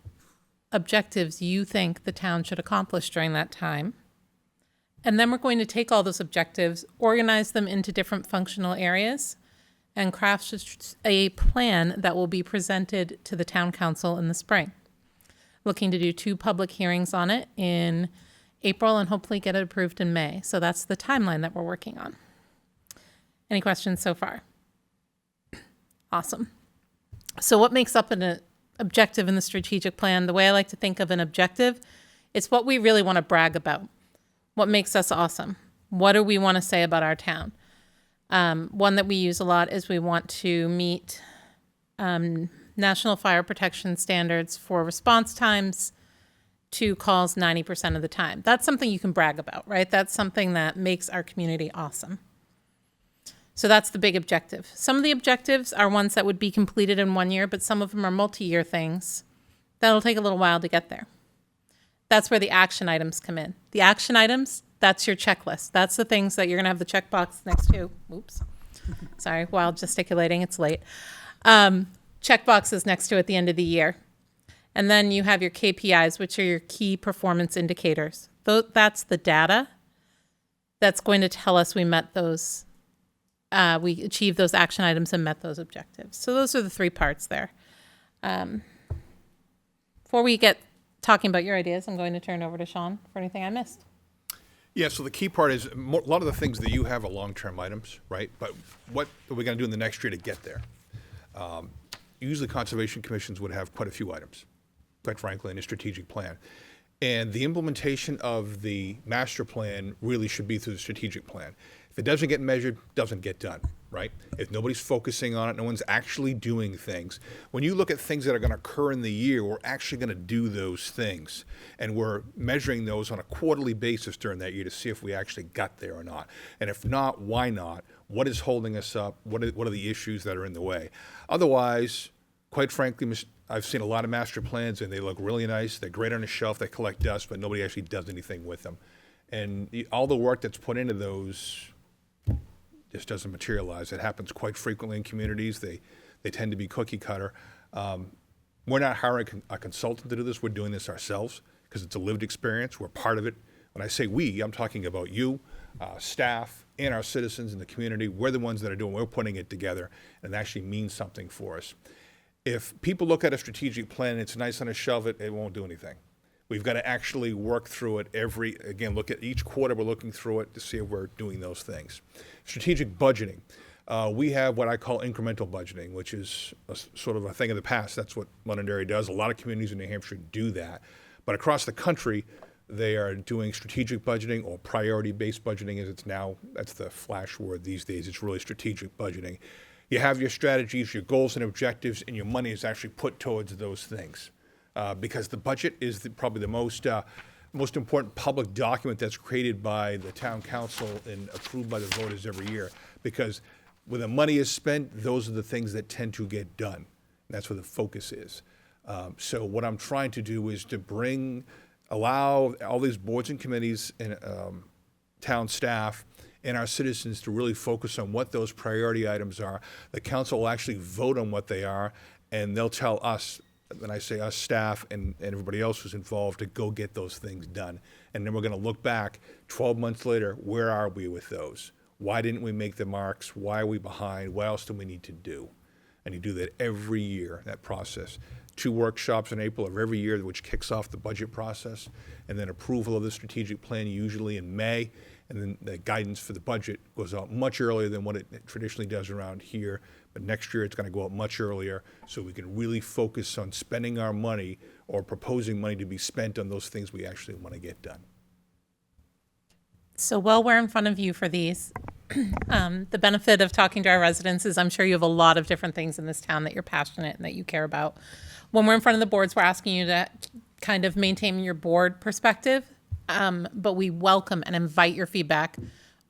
objectives you think the town should accomplish during that time. And then we're going to take all those objectives, organize them into different functional areas, and craft a plan that will be presented to the town council in the spring. Looking to do 2 public hearings on it in April and hopefully get it approved in May. So that's the timeline that we're working on. Any questions so far? Awesome. So what makes up an objective in the strategic plan? The way I like to think of an objective, it's what we really want to brag about. What makes us awesome? What do we want to say about our town? One that we use a lot is we want to meet national fire protection standards for response times to calls 90% of the time. That's something you can brag about, right? That's something that makes our community awesome. So that's the big objective. Some of the objectives are ones that would be completed in 1 year, but some of them are multi-year things that'll take a little while to get there. That's where the action items come in. The action items, that's your checklist. That's the things that you're going to have the checkbox next to. Oops. Sorry, while gesticulating, it's late. Checkboxes next to at the end of the year. And then you have your KPIs, which are your key performance indicators. That's the data that's going to tell us we met those, we achieved those action items and met those objectives. So those are the 3 parts there. Before we get talking about your ideas, I'm going to turn over to Sean for anything I missed. Yeah, so the key part is a lot of the things that you have are long-term items, right? But what are we going to do in the next year to get there? Usually conservation commissions would have quite a few items, quite frankly, in a strategic plan. And the implementation of the master plan really should be through the strategic plan. If it doesn't get measured, it doesn't get done, right? If nobody's focusing on it, no one's actually doing things. When you look at things that are going to occur in the year, we're actually going to do those things. And we're measuring those on a quarterly basis during that year to see if we actually got there or not. And if not, why not? What is holding us up? What are the issues that are in the way? Otherwise, quite frankly, I've seen a lot of master plans and they look really nice. They're great on a shelf. They collect dust, but nobody actually does anything with them. And all the work that's put into those just doesn't materialize. It happens quite frequently in communities. They tend to be cookie cutter. We're not hiring a consultant to do this. We're doing this ourselves because it's a lived experience. We're part of it. When I say we, I'm talking about you, staff, and our citizens in the community. We're the ones that are doing, we're putting it together, and it actually means something for us. If people look at a strategic plan, it's nice on a shelf, it won't do anything. We've got to actually work through it again, look at each quarter, we're looking through it to see if we're doing those things. Strategic budgeting. We have what I call incremental budgeting, which is sort of a thing of the past. That's what Londonderry does. A lot of communities in New Hampshire do that. But across the country, they are doing strategic budgeting or priority-based budgeting as it's now, that's the flash word these days. It's really strategic budgeting. You have your strategies, your goals and objectives, and your money is actually put towards those things. Because the budget is probably the most important public document that's created by the town council and approved by the voters every year. Because when the money is spent, those are the things that tend to get done. And that's where the focus is. So what I'm trying to do is to allow all these boards and committees and town staff and our citizens to really focus on what those priority items are. The council will actually vote on what they are, and they'll tell us, when I say us staff and everybody else who's involved, to go get those things done. And then we're going to look back 12 months later, where are we with those? Why didn't we make the marks? Why are we behind? What else do we need to do? And you do that every year, that process. 2 workshops in April of every year, which kicks off the budget process, and then approval of the strategic plan usually in May, and then the guidance for the budget goes out much earlier than what it traditionally does around here. But next year, it's going to go out much earlier, so we can really focus on spending our money or proposing money to be spent on those things we actually want to get done. So while we're in front of you for these, the benefit of talking to our residents is I'm sure you have a lot of different things in this town that you're passionate and that you care about. When we're in front of the boards, we're asking you to kind of maintain your board perspective, but we welcome and invite your feedback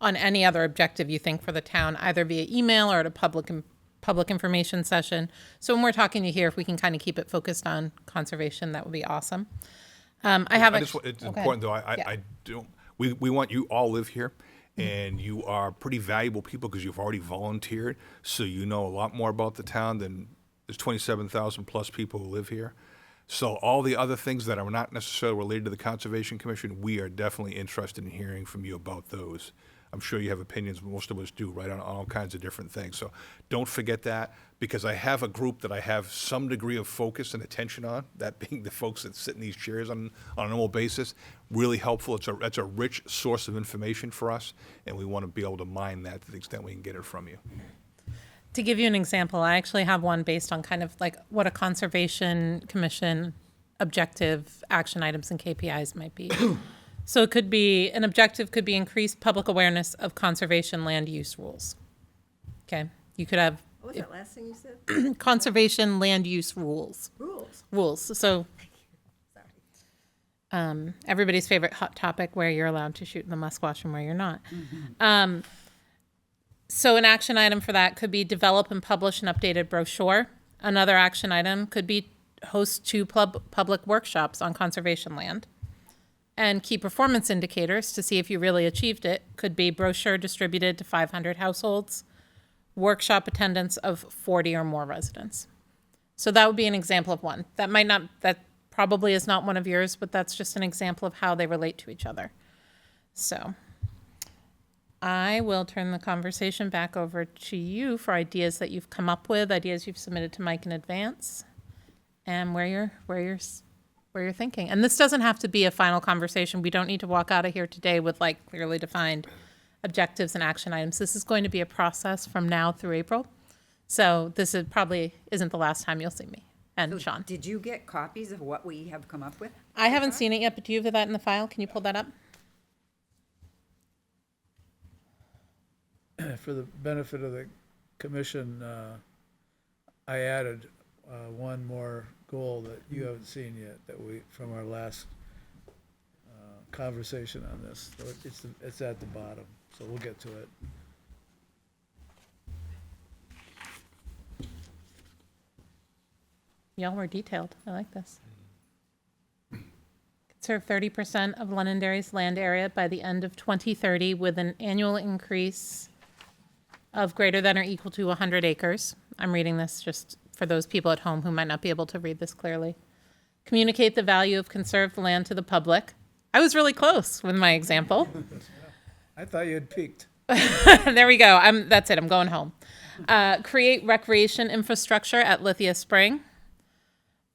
on any other objective you think for the town, either via email or at a public information session. So when we're talking to you here, if we can kind of keep it focused on conservation, that would be awesome. It's important though, Yeah. I don't, we want you all live here, and you are pretty valuable people because you've already volunteered, so you know a lot more about the town than there's 27,000 plus people who live here. So all the other things that are not necessarily related to the Conservation Commission, we are definitely interested in hearing from you about those. I'm sure you have opinions, most of us do, right, on all kinds of different things. So don't forget that, because I have a group that I have some degree of focus and attention on, that being the folks that sit in these chairs on a normal basis. Really helpful. That's a rich source of information for us, and we want to be able to mine that to the extent we can get it from you. To give you an example, I actually have one based on kind of like what a Conservation Commission objective action items and KPIs might be. So it could be, an objective could be increased public awareness of conservation land use rules. Okay, you could have What was that last thing you said? conservation land use rules. Rules. So everybody's favorite hot topic, where you're allowed to shoot in the Musquash and where you're not. So an action item for that could be develop and publish an updated brochure. Another action item could be host 2 public workshops on conservation land. And key performance indicators to see if you really achieved it could be brochure distributed to 500 households, workshop attendance of 40 or more residents. So that would be an example of one. That probably is not one of yours, but that's just an example of how they relate to each other. So I will turn the conversation back over to you for ideas that you've come up with, ideas you've submitted to Mike in advance, and where you're thinking. And this doesn't have to be a final conversation. We don't need to walk out of here today with like clearly defined objectives and action items. This is going to be a process from now through April. So this probably isn't the last time you'll see me and Sean. Did you get copies of what we have come up with? I haven't seen it yet, but do you have that in the file? Can you pull that up? For the benefit of the commission, I added one more goal that you haven't seen yet, from our last conversation on this. So it's at the bottom, so we'll get to it. Y'all were detailed. I like this. Conserve 30% of Londonderry's land area by the end of 2030 with an annual increase of greater than or equal to 100 acres. I'm reading this just for those people at home who might not be able to read this clearly. Communicate the value of conserved land to the public. I was really close with my example. I thought you had peaked. There we go. That's it. I'm going home. Create recreation infrastructure at Lithia Spring.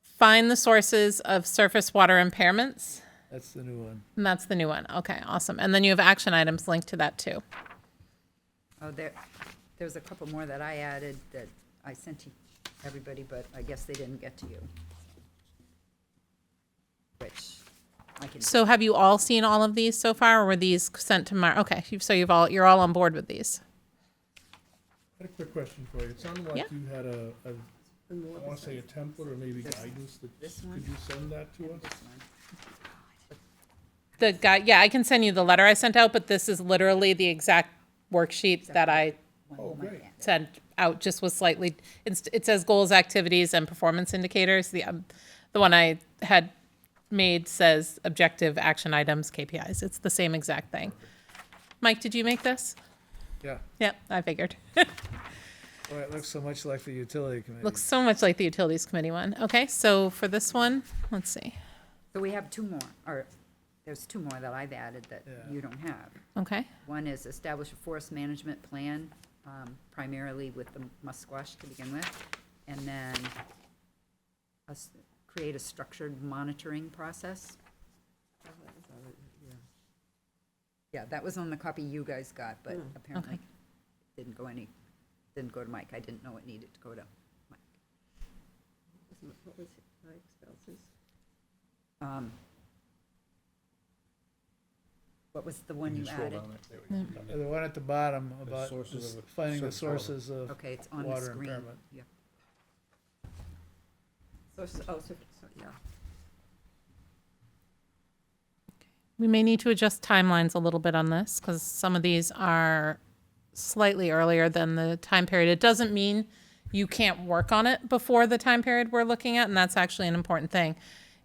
Find the sources of surface water impairments. That's the new one. And that's the new one. Okay, awesome. And then you have action items linked to that too. Oh, there's a couple more that I added that I sent to everybody, but I guess they didn't get to you. Which I can, So have you all seen all of these so far, or were these sent to Mar? Okay, so you're all on board with these. I had a quick question for you. It sounded Yeah. like you had I want to say a template or maybe guidance. this one? Could you send that to us? The guy, yeah, I can send you the letter I sent out, but this is literally the exact worksheet that I Oh, great. sent out. Just was slightly. It says goals, activities, and performance indicators. The one I had made says objective, action items, KPIs. It's the same exact thing. Mike, did you make this? Yeah. Yeah, I figured. Boy, it looks so much like the utility committee. Looks so much like the utilities committee one. Okay, so for this one, let's see. so we have two more, or there's two more that I've added that Yeah. you don't have. Okay. One is establish a forest management plan, primarily with the musquash to begin with, and then create a structured monitoring process. Yeah, that was on the copy you guys got, but apparently didn't go to Mike. I didn't know it needed to go to Mike. What was Mike's Belz's? What was the one you Scroll added? down there. There we go. The one at the bottom about sources of finding the surface water. sources of Okay, it's on the water screen. impairment. Yeah. So, yeah. We may need to adjust timelines a little bit on this because some of these are slightly earlier than the time period. It doesn't mean you can't work on it before the time period we're looking at, and that's actually an important thing.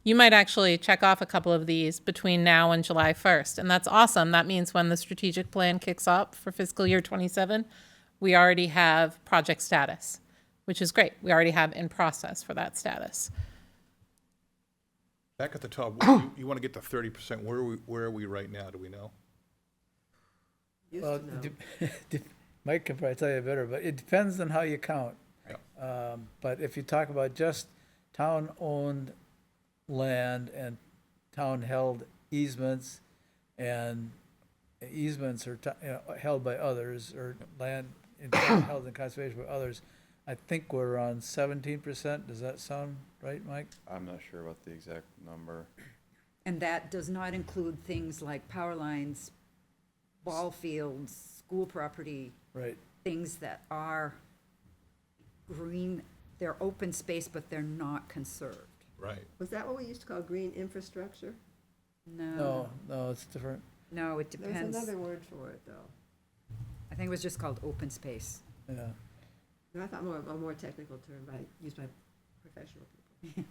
You might actually check off a couple of these between now and July 1st, and that's awesome. That means when the strategic plan kicks off for fiscal year 27, we already have project status, which is great. We already have in process for that status. Back at the top, you want to get to 30%. Where are we right now? Do we know? Used Well, to know. Mike can probably tell you better, but it depends on how you count. Yeah. But if you talk about just town-owned land and town-held easements, and easements are held by others, or land held in conservation by others, I think we're on 17%. Does that sound right, Mike? I'm not sure about the exact number. And that does not include things like power lines, ball fields, school property, Right. things that are green, they're open space, but they're not conserved. Right. Was that what we used to call green infrastructure? No, it's different. No, it There was depends. another word for it, though. I think it was just called open space. Yeah. No, I thought a more technical term used by professional people.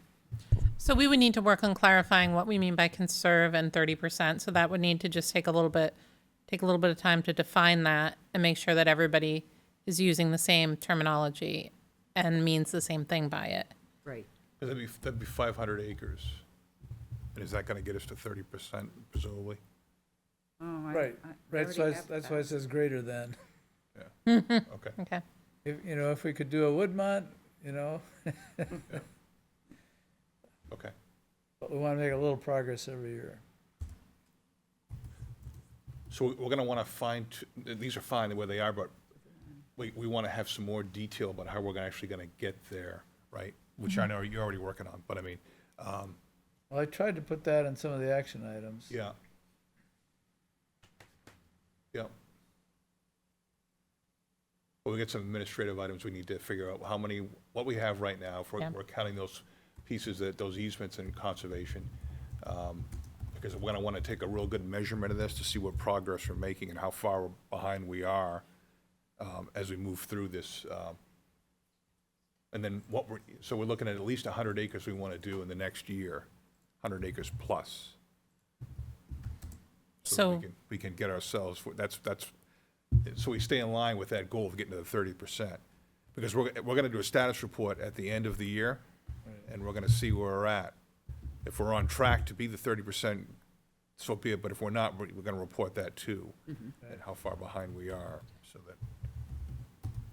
So we would need to work on clarifying what we mean by conserve and 30%. So that would need to just take a little bit of time to define that and make sure that everybody is using the same terminology and means the same thing by it. Right. That'd be 500 acres. And is that going to get us to 30%, presumably? Oh, Right. That's why it says greater than. Yeah. Okay. Okay. If we could do a Woodmont, Okay. but we want to make a little progress every year. So we're going to want to these are fine the way they are, but we want to have some more detail about how we're actually going to get there, right? Which I know you're already working on, but I mean, Well, I tried to put that in some of the action items. yeah. Yeah. Well, we get some administrative items we need to figure out what we have right now, if Yeah. we're counting those pieces, those easements in conservation. Because we're gonna wanna take a real good measurement of this to see what progress we're making and how far behind we are, as we move through this. And then so we're looking at least 100 acres we wanna do in the next year, 100 acres plus. So- that we can get ourselves, so we stay in line with that goal of getting to the 30%. Because we're gonna do a status report at the end of the year, and we're gonna see where we're at. If we're on track to be the 30%, so be it, but if we're not, we're gonna report that too, and how far behind we are, so that.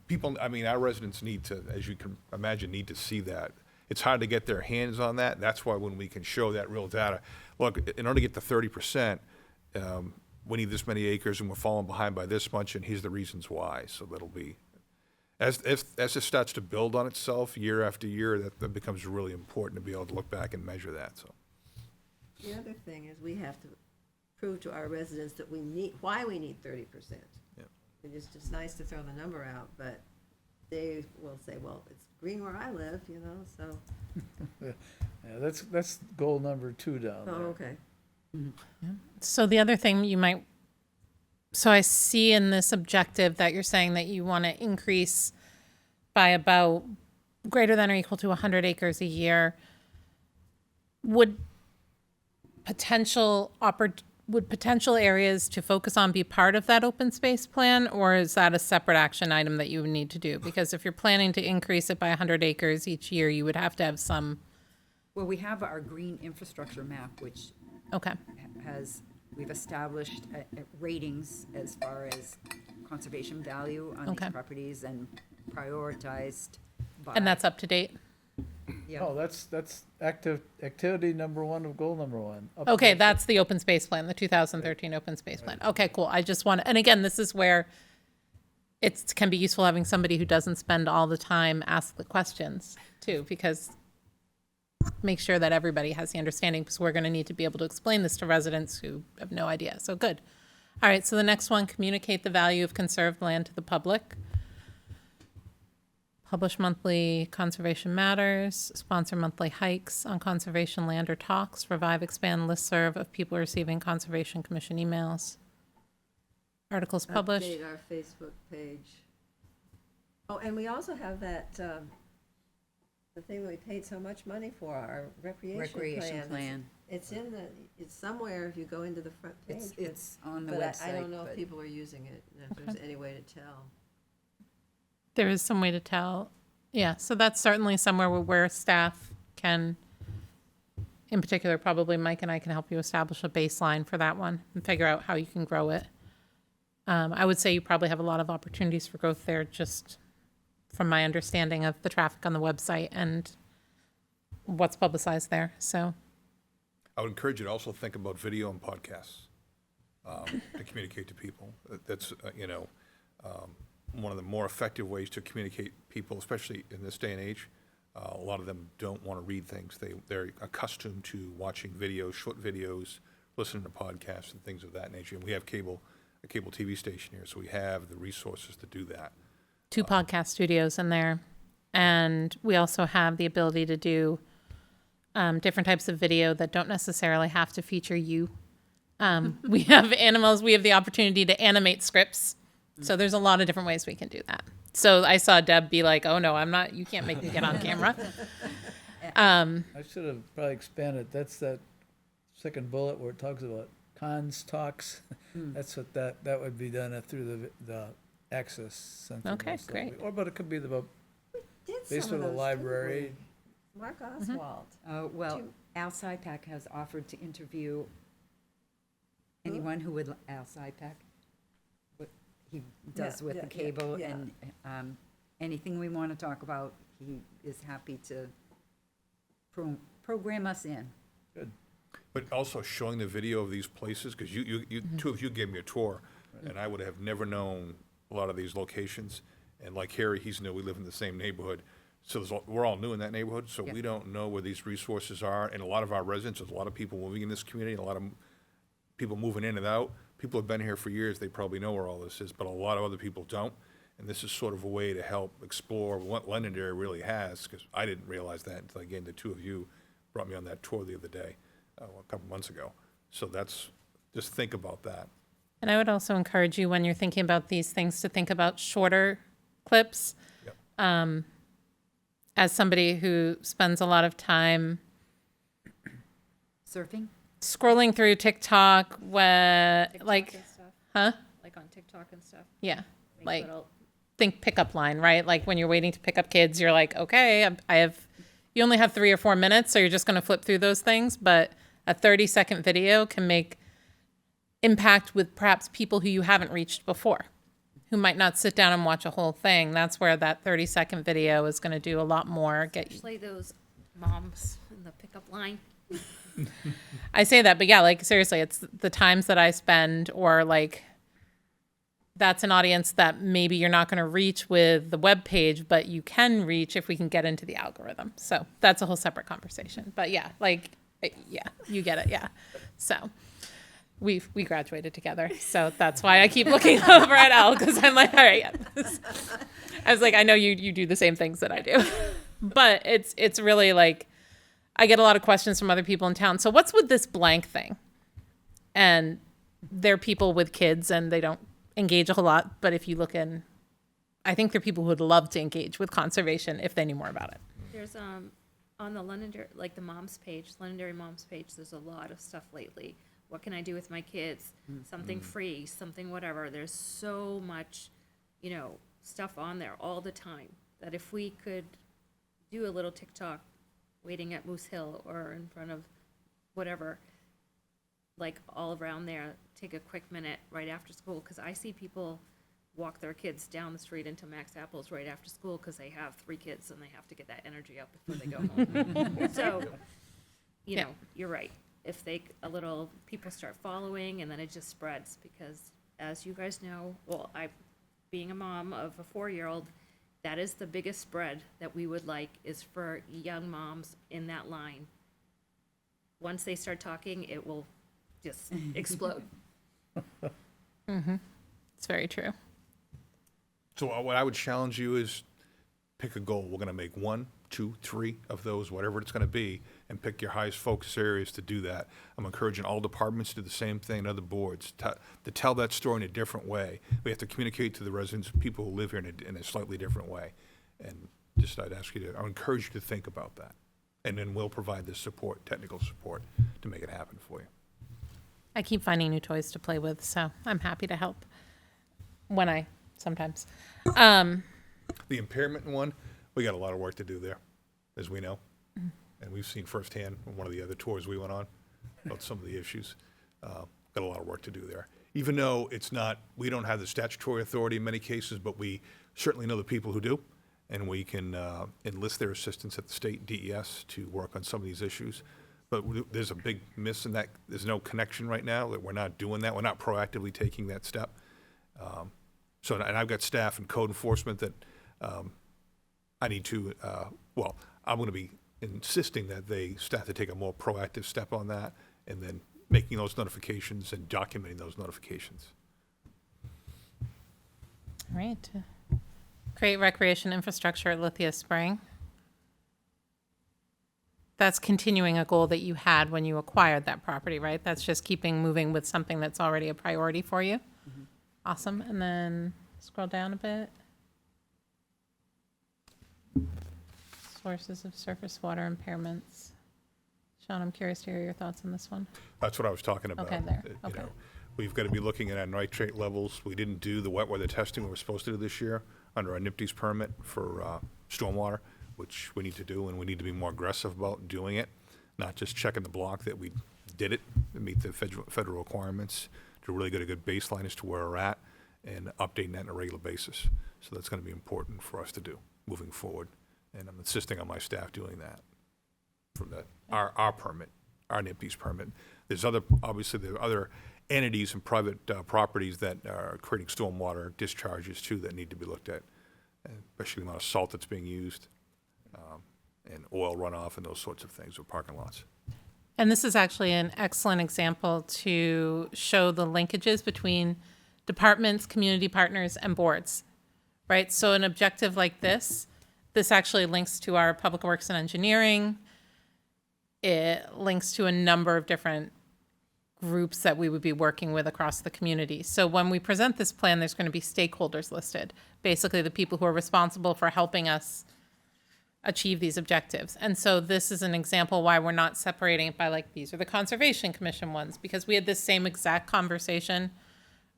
people, I mean, our residents need to, as you can imagine, need to see that. It's hard to get their hands on that. That's why when we can show that real data, look, in order to get to 30%, we need this many acres and we're falling behind by this much, and here's the reasons why. So that'll be, as it starts to build on itself year after year, that becomes really important to be able to look back and measure that, so. The other thing is we have to prove to our residents that we need, why we need 30%. Yeah. It's just nice to throw the number out, but they will say, well, it's green where I live, you know, so, Yeah, that's goal number 2 down oh, there. okay. So the other thing you might, so I see in this objective that you're saying that you want to increase by about greater than or equal to 100 acres a year. Would potential areas to focus on be part of that open space plan, or is that a separate action item that you would need to do? Because if you're planning to increase it by 100 acres each year, you would have to have some, Well, we have our green infrastructure map, which okay. we've established ratings as far as conservation value on Okay. these properties and prioritized by. And that's up to date? Yeah. Oh, that's activity number 1 of goal number 1. Up Okay, to- that's the open space plan, the 2013 open space plan. Okay, cool. I just want, and again, this is where it can be useful having somebody who doesn't spend all the time ask the questions too, because make sure that everybody has the understanding, because we're going to need to be able to explain this to residents who have no idea. So good. All right, so the next one, communicate the value of conserved land to the public. Publish monthly conservation matters, sponsor monthly hikes on conservation land or talks, revive, expand listserv of people receiving Conservation Commission emails. Articles published. Update our Facebook page. Oh, and we also have that, the thing that we paid so much money for, our recreation plan. It's in the, it's somewhere if you go into the front page. It's on the but website. I don't know if but- people are using it, and if there's any way to tell. There is some way to tell. Yeah, so that's certainly somewhere where staff can, in particular, probably Mike and I can help you establish a baseline for that one and figure out how you can grow it. I would say you probably have a lot of opportunities for growth there, just from my understanding of the traffic on the website and what's publicized there. So, I would encourage you to also think about video and podcasts to communicate to people. That's, one of the more effective ways to communicate people, especially in this day and age. A lot of them don't want to read things. They're accustomed to watching videos, short videos, listening to podcasts and things of that nature. And we have a cable TV station here, so we have the resources to do that. 2 podcast studios in there. And we also have the ability to do different types of video that don't necessarily have to feature you. We have animals. We have the opportunity to animate scripts. So there's a lot of different ways we can do that. So I saw Deb be like, oh, no, I'm not, you can't make me get on camera. I should have probably expanded, that's that second bullet where it talks about cons talks. That's what that would be done through the access center. Okay, most likely. great. Or, but it could be the Did some basement of of the those, library. didn't we? Mark Oswald. Well, Do- Al Sypak has offered to interview anyone who would, Al Sypak, what he does Yeah, with yeah, the yeah, cable, yeah. and anything we want to talk about, he is happy to program us in. But also showing the video of these places, because you two of you gave me a tour, and I would have never known a lot of these locations. And like Harry, he's new, we live in the same neighborhood. So we're all new in that neighborhood, so Yeah. we don't know where these resources are. And a lot of our residents, there's a lot of people moving in this community, a lot of people moving in and out. People have been here for years, they probably know where all this is, but a lot of other people don't. And this is sort of a way to help explore what Londonderry really has, because I didn't realize that until, again, the two of you brought me on that tour the other day, a couple months ago. So that's, just think about that. And I would also encourage you, when you're thinking about these things, to think about shorter clips. Yep. As somebody who spends a lot of time Surfing? scrolling through TikTok, like, and stuff. huh? Like on TikTok and stuff. Yeah, Make like, little- think pickup line, right? Like when you're waiting to pick up kids, you're like, okay, you only have 3 or 4 minutes, so you're just going to flip through those things. But a 30-second video can make impact with perhaps people who you haven't reached before. who might not sit down and watch a whole thing, that's where that 30-second video is going to do a lot more. Get you. Especially those moms in the pickup line. I say that, but yeah, like seriously, it's the times that I spend, or like that's an audience that maybe you're not going to reach with the web page, but you can reach if we can get into the algorithm. So that's a whole separate conversation. But yeah, like yeah, you get it. Yeah. So we graduated together, so that's why I keep looking over at Al, because I'm like, all right, yeah. I was like, I know you do the same things that I do, but it's really like I get a lot of questions from other people in town. So what's with this blank thing? And they're people with kids and they don't engage a whole lot. But if you look in, I think there are people who would love to engage with conservation if they knew more about it. There's on the Londonderry, like the mom's page, Londonderry mom's page, there's a lot of stuff lately. What can I do with my kids? Something free, something whatever. There's so much, stuff on there all the time that if we could do a little TikTok waiting at Moose Hill or in front of whatever, like all around there, take a quick minute right after school, because I see people walk their kids down the street into Max Apples right after school because they have 3 kids and they have to get that energy up before they go home. So, you're right. If people start following, and then it just spreads, because as you guys know, well, being a mom of a 4-year-old, that is the biggest spread that we would like, is for young moms in that line. Once they start talking, it will just explode. It's very true. So what I would challenge you is pick a goal. We're going to make 1, 2, 3 of those, whatever it's going to be, and pick your highest focus areas to do that. I'm encouraging all departments to do the same thing, and other boards, to tell that story in a different way. We have to communicate to the residents, people who live here in a slightly different way. And I'd ask you I encourage you to think about that. And then we'll provide the support, technical support, to make it happen for you. I keep finding new toys to play with, so I'm happy to help sometimes. The impairment one, we got a lot of work to do there, as we know. And we've seen firsthand on one of the other tours we went on about some of the issues. Got a lot of work to do there. Even though we don't have the statutory authority in many cases, but we certainly know the people who do. And we can enlist their assistance at the state DES to work on some of these issues. But there's a big miss in that. There's no connection right now, that we're not doing that. We're not proactively taking that step. And I've got staff and code enforcement that I need to, I'm going to be insisting that they start to take a more proactive step on that, and then making those notifications and documenting those notifications. All right. Create recreation infrastructure at Lithia Spring. That's continuing a goal that you had when you acquired that property, right? That's just moving with something that's already a priority for you. Awesome. And then scroll down a bit. Sources of surface water impairments. Sean, I'm curious to hear your thoughts on this one. That's what I was talking about. Okay, there. You Okay. know, we've got to be looking at our nitrate levels. We didn't do the wet weather testing we were supposed to do this year under our NIPD's permit for stormwater, which we need to do, and we need to be more aggressive about doing it, not just checking the block that we did it to meet the federal requirements, to really get a good baseline as to where we're at, and updating that on a regular basis. So that's going to be important for us to do moving forward, and I'm insisting on my staff doing that from our permit, our NIPD's permit. There's obviously there are other entities and private properties that are creating stormwater discharges too that need to be looked at, especially the amount of salt that's being used, and oil runoff and those sorts of things with parking lots. And this is actually an excellent example to show the linkages between departments, community partners, and boards, right? So an objective like this actually links to our Public Works and Engineering. It links to a number of different groups that we would be working with across the community. So when we present this plan, there's going to be stakeholders listed, basically the people who are responsible for helping us achieve these objectives. And so this is an example why we're not separating it by like, these are the Conservation Commission ones, because we had this same exact conversation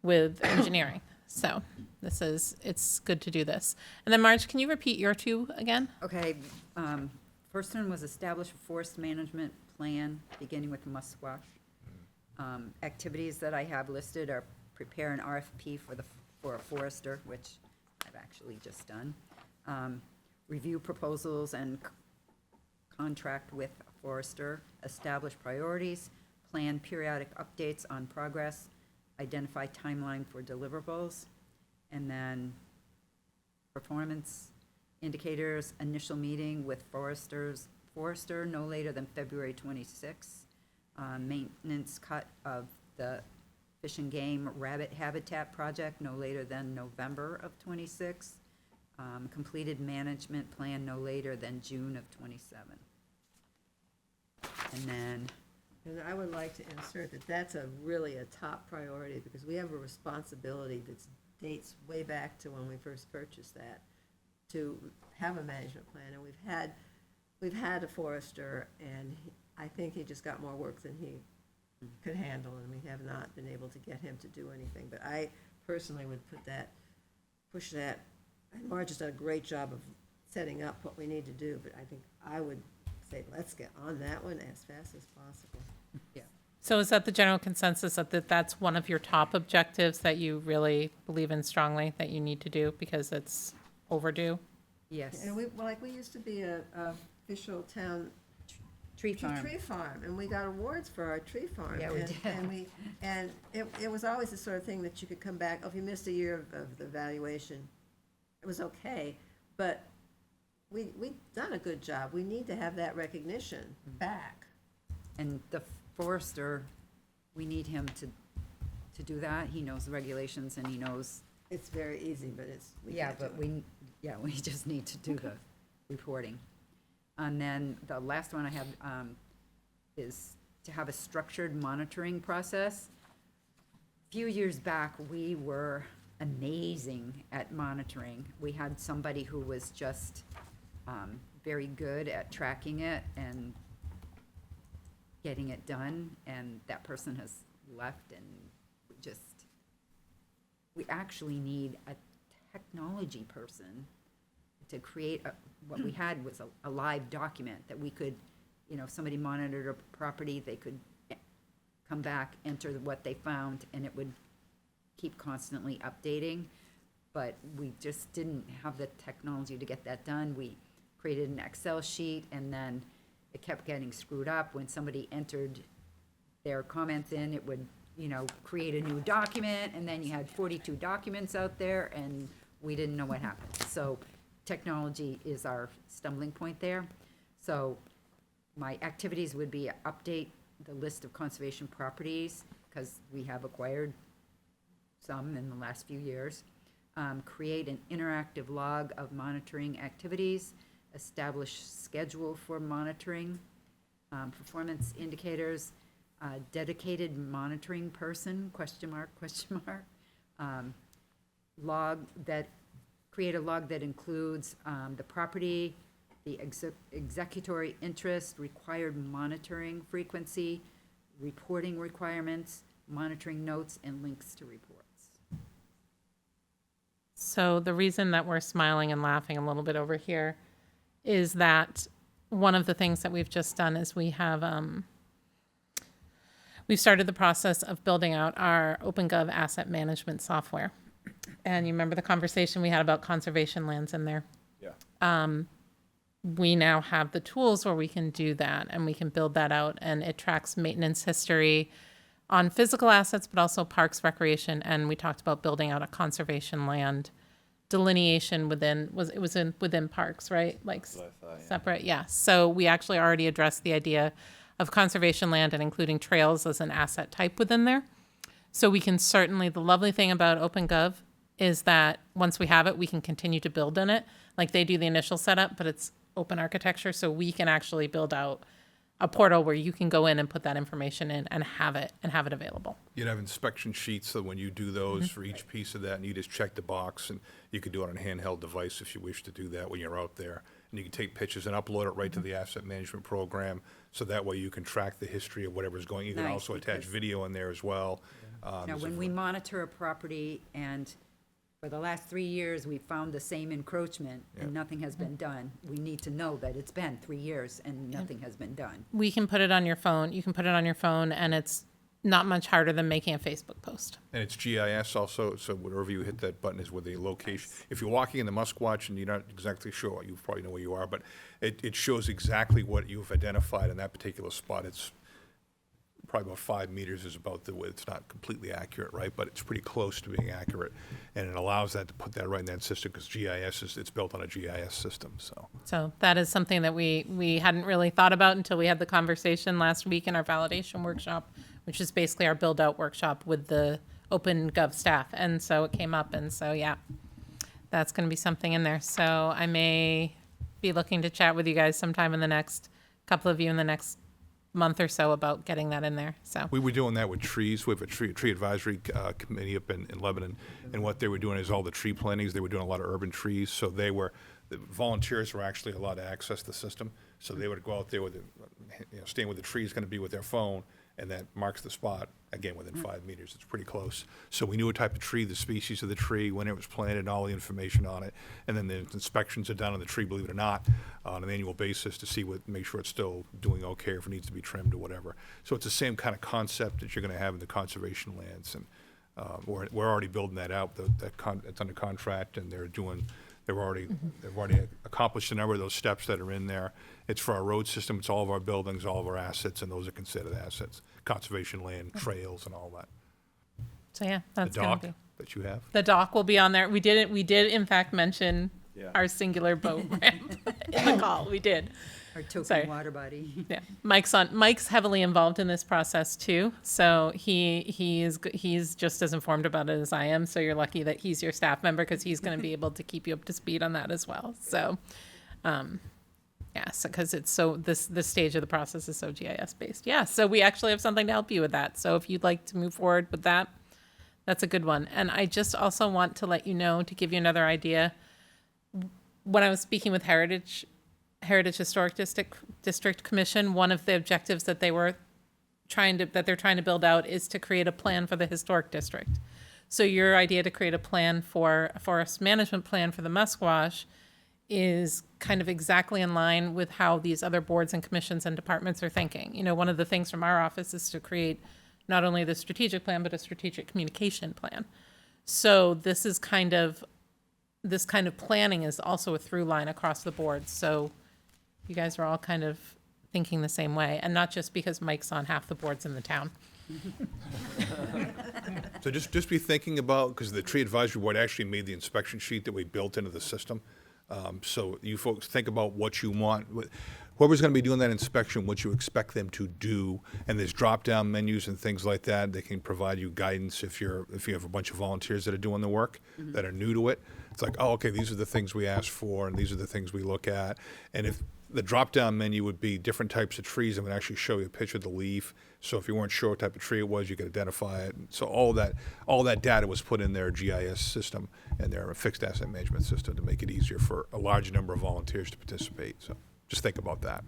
with engineering. So it's good to do this. And then Marge, can you repeat your two again? Okay, first one was establish a forest management plan, beginning with Musquash. Activities that I have listed are prepare an RFP for the for a forester, which I've actually just done. Review proposals and contract with a forester, establish priorities, plan periodic updates on progress, identify timeline for deliverables, and then performance indicators, initial meeting with forester no later than February 26th, maintenance cut of the Fish and Game Rabbit Habitat Project no later than November of '26. Completed management plan no later than June of '27. And then, And I would like to insert that that's really a top priority, because we have a responsibility that dates way back to when we first purchased that, to have a management plan, and we've had a forester, and I think he just got more work than he could handle, and we have not been able to get him to do anything. But I personally would push that. And Marge has done a great job of setting up what we need to do, but I think I would say, let's get on that one as fast as possible. yeah, So is that the general consensus that that's one of your top objectives that you really believe in strongly that you need to do because it's overdue? yes. And we used to be a official town Tree farm. tree farm, and we got awards for our tree farm. Yeah, we and, did. And it was always the sort of thing that you could come back, if you missed a year of the evaluation, it was okay, but we've done a good job. We need to have that recognition back. And the forester, we need him to do that. He knows the regulations and he knows, It's very easy, but we yeah, can't do but it. we just need to do the reporting. And then the last one I have is to have a structured monitoring process. A few years back, we were amazing at monitoring. We had somebody who was just very good at tracking it and getting it done, and that person has left, and we actually need a technology person to create what we had was a live document that we could, if somebody monitored a property, they could come back, enter what they found, and it would keep constantly updating. But we just didn't have the technology to get that done. We created an Excel sheet, and then it kept getting screwed up. When somebody entered their comments in, it would, create a new document, and then you had 42 documents out there, and we didn't know what happened. So technology is our stumbling point there. So my activities would be update the list of conservation properties, because we have acquired some in the last few years. Create an interactive log of monitoring activities, establish schedule for monitoring, performance indicators, dedicated monitoring person, ? Create a log that includes the property, the executory interest, required monitoring frequency, reporting requirements, monitoring notes, and links to reports. So the reason that we're smiling and laughing a little bit over here is that one of the things that we've just done is we've started the process of building out our OpenGov asset management software. And you remember the conversation we had about conservation lands in there? Yeah. We now have the tools where we can do that, and we can build that out, and it tracks maintenance history on physical assets, but also parks, recreation, and we talked about building out a conservation land delineation within parks, right? Like That's what I thought, yeah. separate, yeah. So we actually already addressed the idea of conservation land and including trails as an asset type within there. So we can certainly, the lovely thing about OpenGov is that once we have it, we can continue to build in it. Like they do the initial setup, but it's open architecture, so we can actually build out a portal where you can go in and put that information in and have it available. You'd have inspection sheets, so when you do those for each piece of that, and you just check the box, and you could do it on a handheld device if you wish to do that when you're out there. And you can take pictures and upload it right to the asset management program, so that way you can track the history of whatever's going. You can Nice, also attach because- video in there as well. Now, There's a when we monitor a property, and for the last 3 years, we found the same encroachment, and Yeah. nothing has been done, we need to know that it's been 3 years and nothing has been done. We can put it on your phone. You can put it on your phone, and it's not much harder than making a Facebook post. And it's GIS also, so wherever you hit that button is where the location. If you're walking in the Musquatch and you're not exactly sure, you probably know where you are, but it shows exactly what you've identified in that particular spot. It's probably about 5 meters is about the width. It's not completely accurate, right? But it's pretty close to being accurate. And it allows that to put that right in that system because it's built on a GIS system, so. So that is something that we hadn't really thought about until we had the conversation last week in our validation workshop, which is basically our build out workshop with the Open Gov staff. And so it came up, and so yeah, that's going to be something in there. So I may be looking to chat with you guys sometime in the next, couple of you in the next month or so about getting that in there. So We were doing that with trees. We have a tree advisory committee up in Lebanon, and what they were doing is all the tree plantings. They were doing a lot of urban trees, so the volunteers were actually allowed to access the system. So they would go out there with, staying where the tree is going to be with their phone, and that marks the spot, again, within 5 meters. It's pretty close. So we knew what type of tree, the species of the tree, when it was planted, and all the information on it. And then the inspections are done on the tree, believe it or not, on an annual basis to see make sure it's still doing okay, if it needs to be trimmed or whatever. So it's the same kind of concept that you're going to have in the conservation lands. And we're already building that out. It's under contract, and they've already accomplished a number of those steps that are in there. It's for our road system. It's all of our buildings, all of our assets, and those are considered assets. Conservation land, trails, and all that. so yeah, that's The going dock to be. that you have. The dock will be on there. We did in fact mention Yeah. our singular boat ramp in the call. We did. Our token Sorry. water body. Yeah, Mike's heavily involved in this process too. So he's just as informed about it as I am. So you're lucky that he's your staff member because he's going to be able to keep you up to speed on that as well. So, yes, because it's so this stage of the process is so GIS based. Yeah, so we actually have something to help you with that. So if you'd like to move forward with that, that's a good one. And I just also want to let you know, to give you another idea, when I was speaking with Heritage Historic District Commission, one of the objectives that they're trying to build out is to create a plan for the historic district. So your idea to create a plan for a forest management plan for the Musquash is kind of exactly in line with how these other boards and commissions and departments are thinking. You know, one of the things from our office is to create not only the strategic plan, but a strategic communication plan. So this kind of planning is also a through line across the board. So you guys are all kind of thinking the same way, and not just because Mike's on half the boards in the town. So just be thinking about, because the tree advisory board actually made the inspection sheet that we built into the system. So you folks think about what you want. Whoever's going to be doing that inspection, what you expect them to do, and there's drop-down menus and things like that. They can provide you guidance if you have a bunch of volunteers that are doing the work, that are new to it. It's like, oh, okay, these are the things we ask for, and these are the things we look at. And if the drop-down menu would be different types of trees, and would actually show you a picture of the leaf. So if you weren't sure what type of tree it was, you could identify it. So all that data was put in their GIS system and their fixed asset management system to make it easier for a large number of volunteers to participate. So just think about that.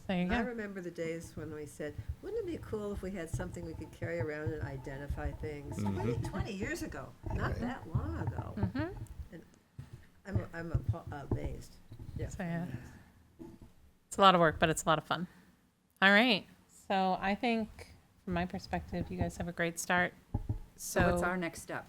There you I go. remember the days when we said, wouldn't it be cool if we had something we could carry around and identify things? 20 years ago, not Right. that long ago. And I'm amazed. Yeah. So yeah, it's a lot of work, but it's a lot of fun. All right. So I think, from my perspective, you guys have a great start. So what's our next step?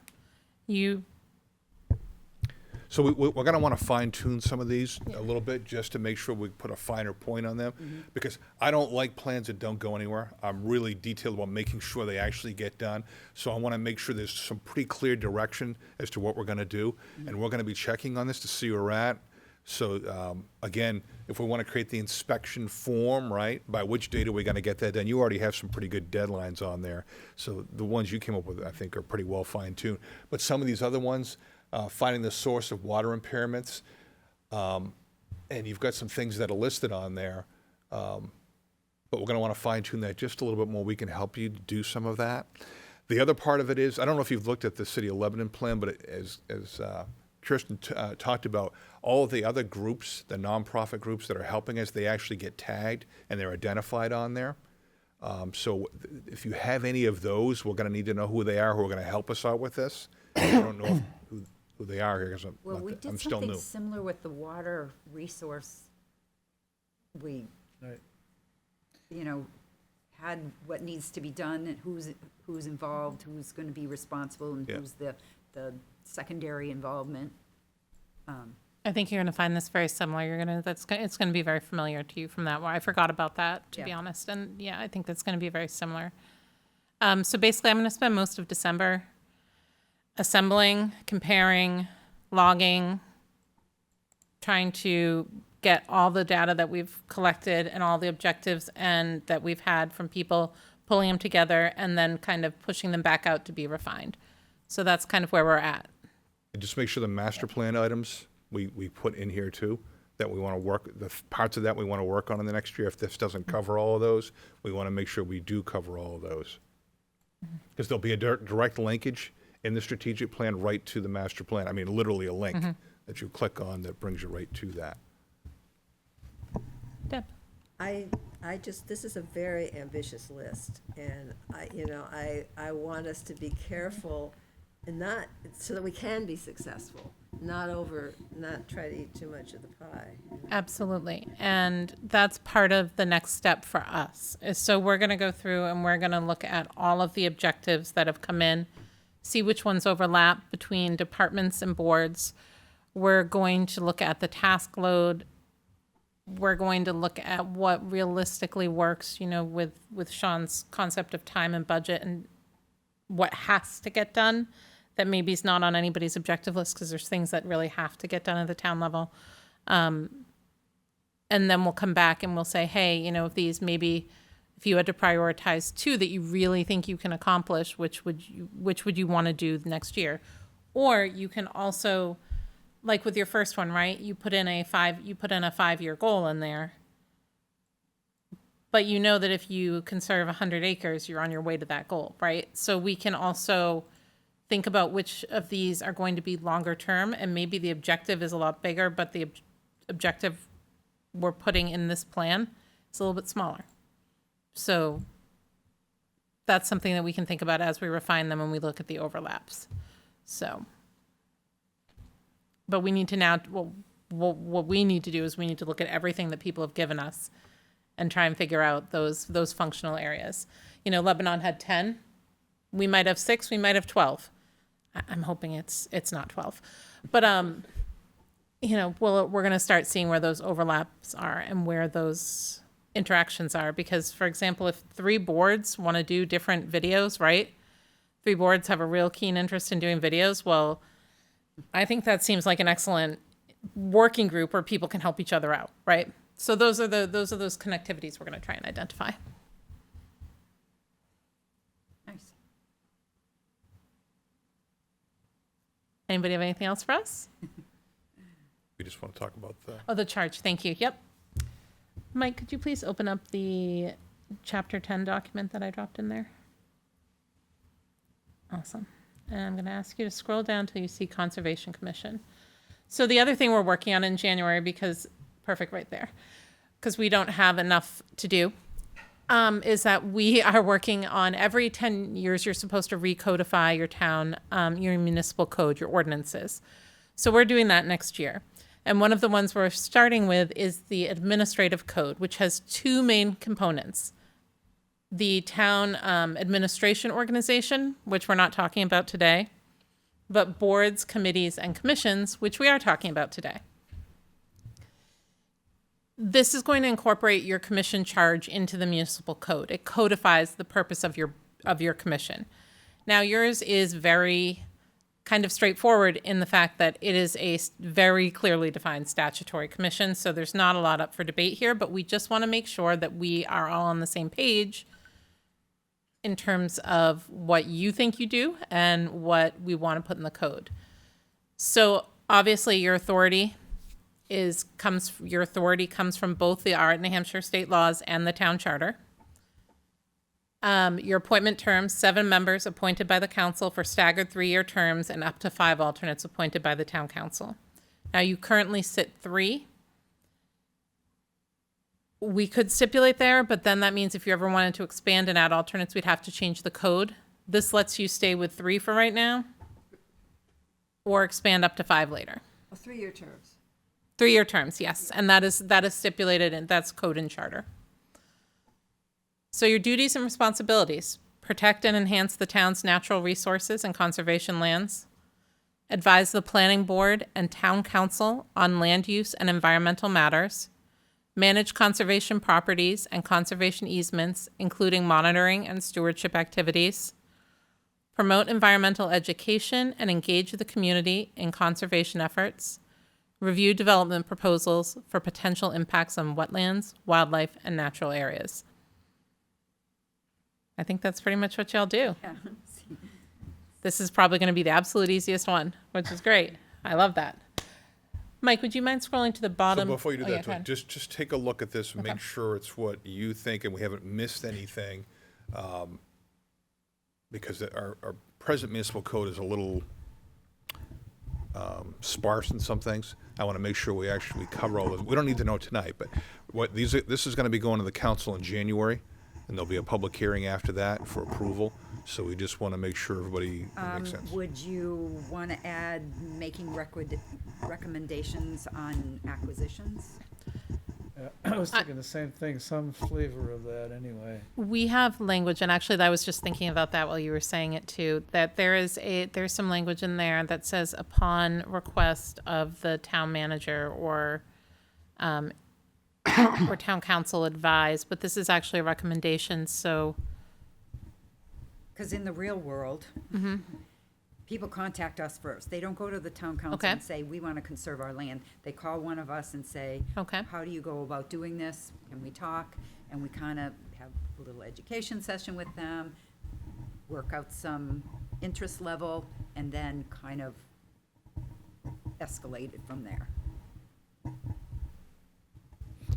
So we're going to want to fine tune some of these a little bit just to make sure we put a finer point on them. Because I don't like plans that don't go anywhere. I'm really detailed about making sure they actually get done. So I want to make sure there's some pretty clear direction as to what we're going to do. And we're going to be checking on this to see where we're at. So again, if we want to create the inspection form, right, by which date are we going to get that done? You already have some pretty good deadlines on there. So the ones you came up with, I think, are pretty well fine-tuned. But some of these other ones, finding the source of water impairments, and you've got some things that are listed on there, but we're going to want to fine-tune that just a little bit more. We can help you do some of that. The other part of it is, I don't know if you've looked at the City of Lebanon plan, but as Kirsten talked about, all of the other groups, the nonprofit groups that are helping us, they actually get tagged and they're identified on there. So if you have any of those, we're going to need to know who they are, who are going to help us out with this. I don't know who they are here because Well, we did I'm still something new. similar with the water resource. We, Right. you know, had what needs to be done, and who's involved, who's going to be responsible, and Yeah. who's the secondary involvement. I think you're going to find this very similar. It's going to be very familiar to you from that. I forgot about that, to be Yeah. honest. And yeah, I think that's going to be very similar. So basically, I'm going to spend most of December assembling, comparing, logging, trying to get all the data that we've collected and all the objectives and that we've had from people, pulling them together, and then kind of pushing them back out to be refined. So that's kind of where we're at. And just make sure the master plan items we put in here too, that we want to work, the parts of that we want to work on in the next year. If this doesn't cover all of those, we want to make sure we do cover all of those. Because there'll be a direct linkage in the strategic plan right to the master plan. I mean, literally a link that you click on that brings you right to that. Deb? I just, this is a very ambitious list, and I want us to be careful and not, so that we can be successful, not try to eat too much of the pie. Absolutely. And that's part of the next step for us. So we're going to go through and we're going to look at all of the objectives that have come in, see which ones overlap between departments and boards. We're going to look at the task load. We're going to look at what realistically works, with Sean's concept of time and budget and what has to get done that maybe is not on anybody's objective list, because there's things that really have to get done at the town level. And then we'll come back and we'll say, hey, if these maybe, if you had to prioritize two that you really think you can accomplish, which would you want to do next year? Or you can also, like with your first one, right? You put in a 5-year goal in there. But you know that if you conserve 100 acres, you're on your way to that goal, right? So we can also think about which of these are going to be longer term, and maybe the objective is a lot bigger, but the objective we're putting in this plan is a little bit smaller. So that's something that we can think about as we refine them and we look at the overlaps. So, but we need to now, what we need to do is we need to look at everything that people have given us and try and figure out those functional areas. Lebanon had 10. We might have 6, we might have 12. I'm hoping it's not 12. But, we're going to start seeing where those overlaps are and where those interactions are. Because, for example, if 3 boards want to do different videos, right? 3 boards have a real keen interest in doing videos. Well, I think that seems like an excellent working group where people can help each other out, right? So those are those connectivities we're going to try and identify. Nice. Anybody have anything else for us? We just want to talk about the. Oh, the charge. Thank you. Yep. Mike, could you please open up the Chapter 10 document that I dropped in there? Awesome. And I'm going to ask you to scroll down till you see Conservation Commission. So the other thing we're working on in January, perfect right there, because we don't have enough to do, is that we are working on every 10 years, you're supposed to recodify your town, your municipal code, your ordinances. So we're doing that next year. And one of the ones we're starting with is the administrative code, which has 2 main components. The town administration organization, which we're not talking about today, but boards, committees, and commissions, which we are talking about today. This is going to incorporate your commission charge into the municipal code. It codifies the purpose of your commission. Now, yours is very kind of straightforward in the fact that it is a very clearly defined statutory commission, so there's not a lot up for debate here, but we just want to make sure that we are all on the same page in terms of what you think you do and what we want to put in the code. So obviously your authority comes from both the New Hampshire state laws and the town charter. Your appointment terms, 7 members appointed by the council for staggered 3-year terms and up to 5 alternates appointed by the town council. Now you currently sit 3. We could stipulate there, but then that means if you ever wanted to expand and add alternates, we'd have to change the code. This lets you stay with 3 for right now, or expand up to 5 later. 3-year terms. 3-year terms, yes, and that is stipulated, and that's code and charter. So your duties and responsibilities: protect and enhance the town's natural resources and conservation lands, advise the planning board and town council on land use and environmental matters, manage conservation properties and conservation easements, including monitoring and stewardship activities, promote environmental education and engage the community in conservation efforts, review development proposals for potential impacts on wetlands, wildlife, and natural areas. I think that's pretty much what y'all do. Yeah. This is probably going to be the absolute easiest one, which is great. I love that. Mike, would you mind scrolling to the So bottom? before you do Oh, yeah, that, go ahead. just take a look at this and Okay. make sure it's what you think and we haven't missed anything. Because our present municipal code is a little sparse in some things. I want to make sure we actually cover all those. We don't need to know tonight, but this is going to be going to the council in January, and there'll be a public hearing after that for approval. So we just want to make sure everybody makes sense. Would you want to add making recommendations on acquisitions? I was thinking the same thing, some flavor of that anyway. We have language, and actually I was just thinking about that while you were saying it too, that there's some language in there that says upon request of the town manager or or town council advise, but this is actually a recommendation, so. Because in the real world, people contact us first. They don't go to the town council Okay. and say, we want to conserve our land. They call one of us and say, Okay. how do you go about doing this? Can we talk? And we kind of have a little education session with them, work out some interest level, and then kind of escalate it from there.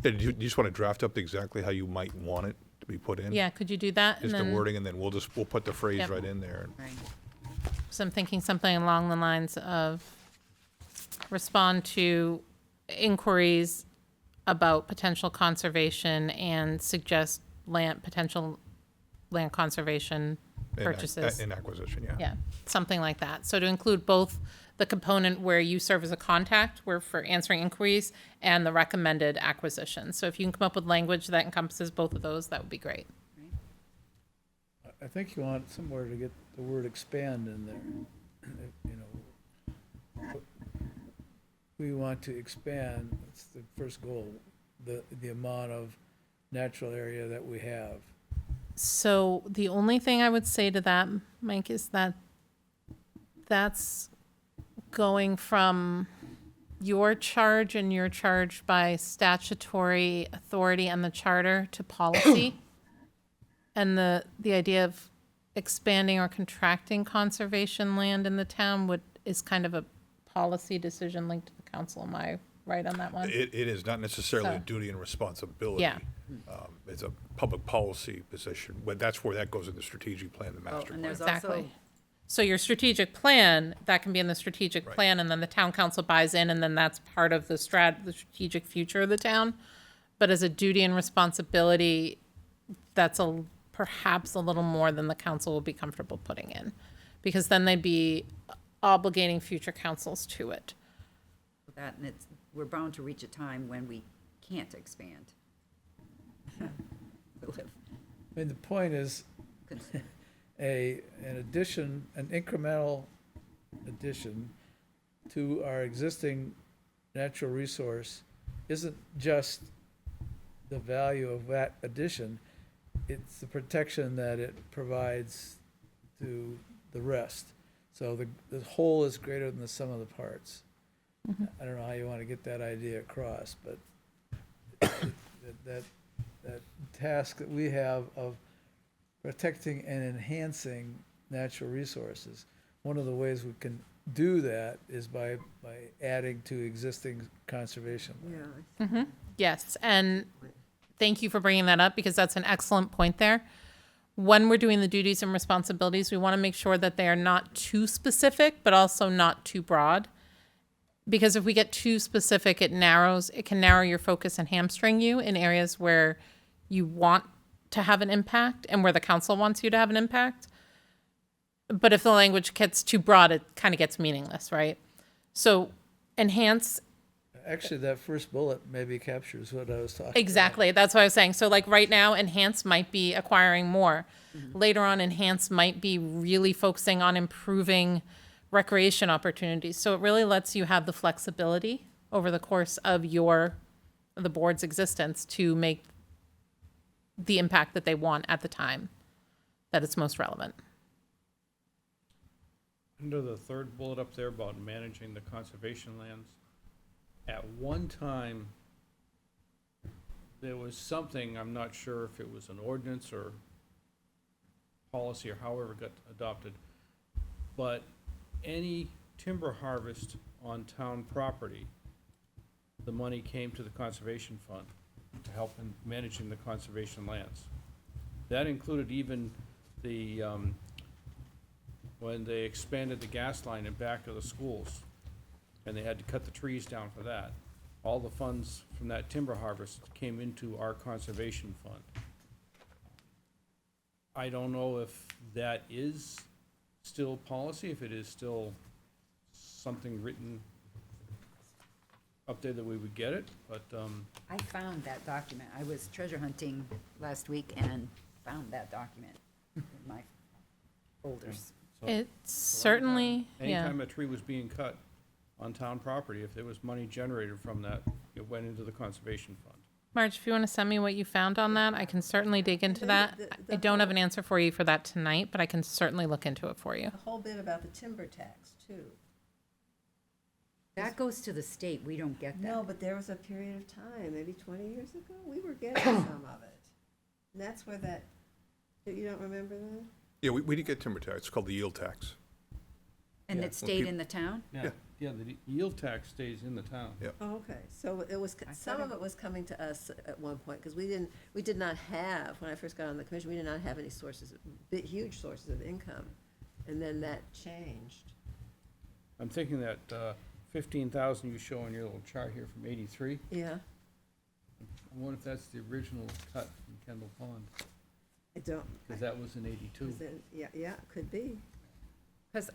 Yeah, do you just want to draft up exactly how you might want it to be put in? Yeah, could you do that? Just And the then- wording, and then we'll put the phrase Yep. right in there. Right. So I'm thinking something along the lines of respond to inquiries about potential conservation and suggest potential land conservation purchases. In acquisition, yeah. Yeah, something like that. So to include both the component where you serve as a contact, where for answering inquiries, and the recommended acquisition. So if you can come up with language that encompasses both of those, that would be great. I think you want somewhere to get the word expand in there. You know, we want to expand, that's the first goal, the amount of natural area that we have. So the only thing I would say to that, Mike, is that that's going from your charge, and you're charged by statutory authority and the charter, to policy. And the idea of expanding or contracting conservation land in the town is kind of a policy decision linked to the council. Am I right on that one? It is not necessarily a So- duty and responsibility. Yeah. It's a public policy position, but that's where that goes in the strategic plan, the Oh, master and plan. there's Exactly. also, So your strategic plan, that can be in the strategic Right. plan, and then the town council buys in, and then that's part of the strategic future of the town. But as a duty and responsibility, that's perhaps a little more than the council will be comfortable putting in, because then they'd be obligating future councils to it. that, and we're bound to reach a time when we can't expand. We'll have I mean, the point is, cons- an addition, an incremental addition to our existing natural resource isn't just the value of that addition, it's the protection that it provides to the rest. So the whole is greater than the sum of the parts. I don't know how you want to get that idea across, but that task that we have of protecting and enhancing natural resources, one of the ways we can do that is by adding to existing conservation land. Yes, and thank you for bringing that up, because that's an excellent point there. When we're doing the duties and responsibilities, we want to make sure that they are not too specific, but also not too broad. Because if we get too specific, it can narrow your focus and hamstring you in areas where you want to have an impact and where the council wants you to have an impact. But if the language gets too broad, it kind of gets meaningless, right? So enhance Actually, that first bullet maybe captures what I was talking about. Exactly. That's what I was saying. So like right now, Enhance might be acquiring more. Later on, Enhance might be really focusing on improving recreation opportunities. So it really lets you have the flexibility over the course of the board's existence to make the impact that they want at the time that it's most relevant. Under the third bullet up there about managing the conservation lands, at one time, there was something, I'm not sure if it was an ordinance or policy or however it got adopted, but any timber harvest on town property, the money came to the conservation fund to help in managing the conservation lands. That included even the, when they expanded the gas line in back of the schools, and they had to cut the trees down for that. All the funds from that timber harvest came into our conservation fund. I don't know if that is still policy, if it is still something written up there that we would get it, but, I found that document. I was treasure hunting last week and found that document in my folders. It's certainly, yeah. anytime a tree was being cut on town property, if there was money generated from that, it went into the conservation fund. Marge, if you want to send me what you found on that, I can certainly dig into that. The I don't have an answer for you for that tonight, but I can certainly look into it for you. The whole bit about the timber tax, too. That goes to the state. We don't get that. No, but there was a period of time, maybe 20 years ago, we were getting some of it. And that's where that, you don't remember that? Yeah, we did get timber tax. It's called the yield tax. And Yeah. it stayed in the town? Yeah. Yeah, the yield tax stays in the town. Yeah. Oh, okay, so it was, I some thought of it was coming to us at one point, because we did not have, when I first got on the commission, we did not have any sources, huge sources of income. And then that changed. I'm thinking that 15,000 you show on your little chart here from '83, Yeah, I wonder if that's the original cut from Kendall Pond, I don't. because that was in '82. Was it- Yeah, could be. Because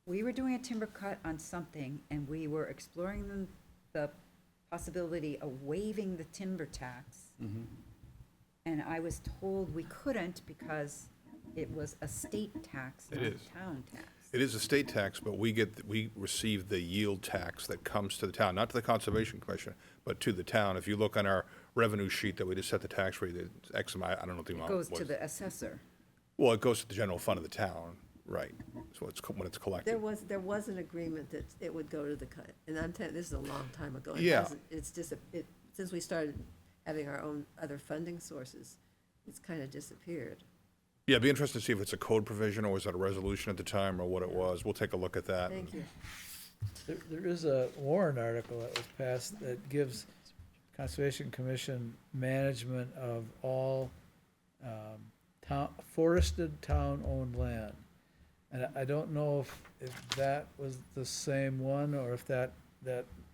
we were doing a timber cut on something, and we were exploring the possibility of waiving the timber tax. And I was told we couldn't because it was a state tax, It not a is. town tax. It is a state tax, but we receive the yield tax that comes to the town, not to the Conservation Commission, but to the town. If you look on our revenue sheet that we just set the tax rate, it's X amount, I don't know what the It amount goes was. to the assessor. Well, it goes to the general fund of the town, right, so it's, when it's collected. There was an agreement that it would go to the, and I'm telling, this is a long time ago. It Yeah. hasn't- It's just, since we started having our own other funding sources, it's kind of disappeared. Yeah, it'd be interesting to see if it's a code provision, or was it a resolution at the time, or what it was. We'll take a look at that. Thank you. There is a Warren article that was passed that gives Conservation Commission management of all forested town-owned land. And I don't know if that was the same one, or if that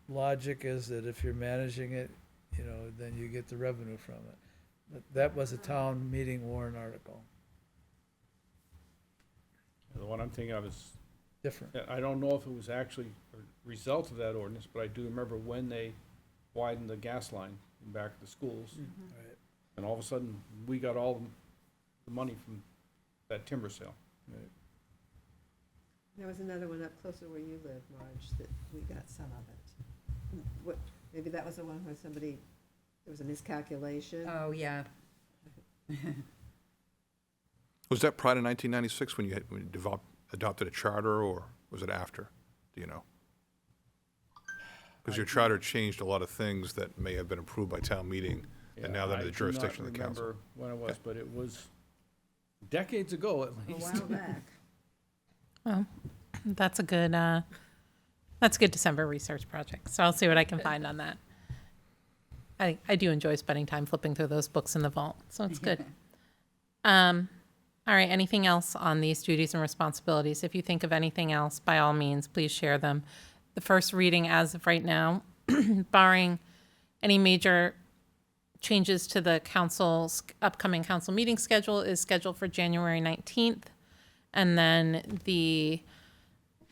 logic is that if you're managing it, then you get the revenue from it. But that was a town meeting Warren article, The one I'm thinking of is, different. I don't know if it was actually a result of that ordinance, but I do remember when they widened the gas line in back of the schools. Right. And all of a sudden, we got all the money from that timber sale. There was another one up closer where you live, Marge, that we got some of it. Maybe that was the one where there was a miscalculation. Oh, yeah. Was that prior to 1996 when you adopted a charter, or was it after? Do you know? Because your charter changed a lot of things that may have been approved by town meeting, and now they're in the jurisdiction of the council. I do not remember when it was, but it was decades ago at A least. while back. Well, that's a good December research project. So I'll see what I can find on that. I do enjoy spending time flipping through those books in the vault, so it's good. All right, anything else on these duties and responsibilities? If you think of anything else, by all means, please share them. The first reading as of right now, barring any major changes to the council's upcoming council meeting schedule, is scheduled for January 19th. And then the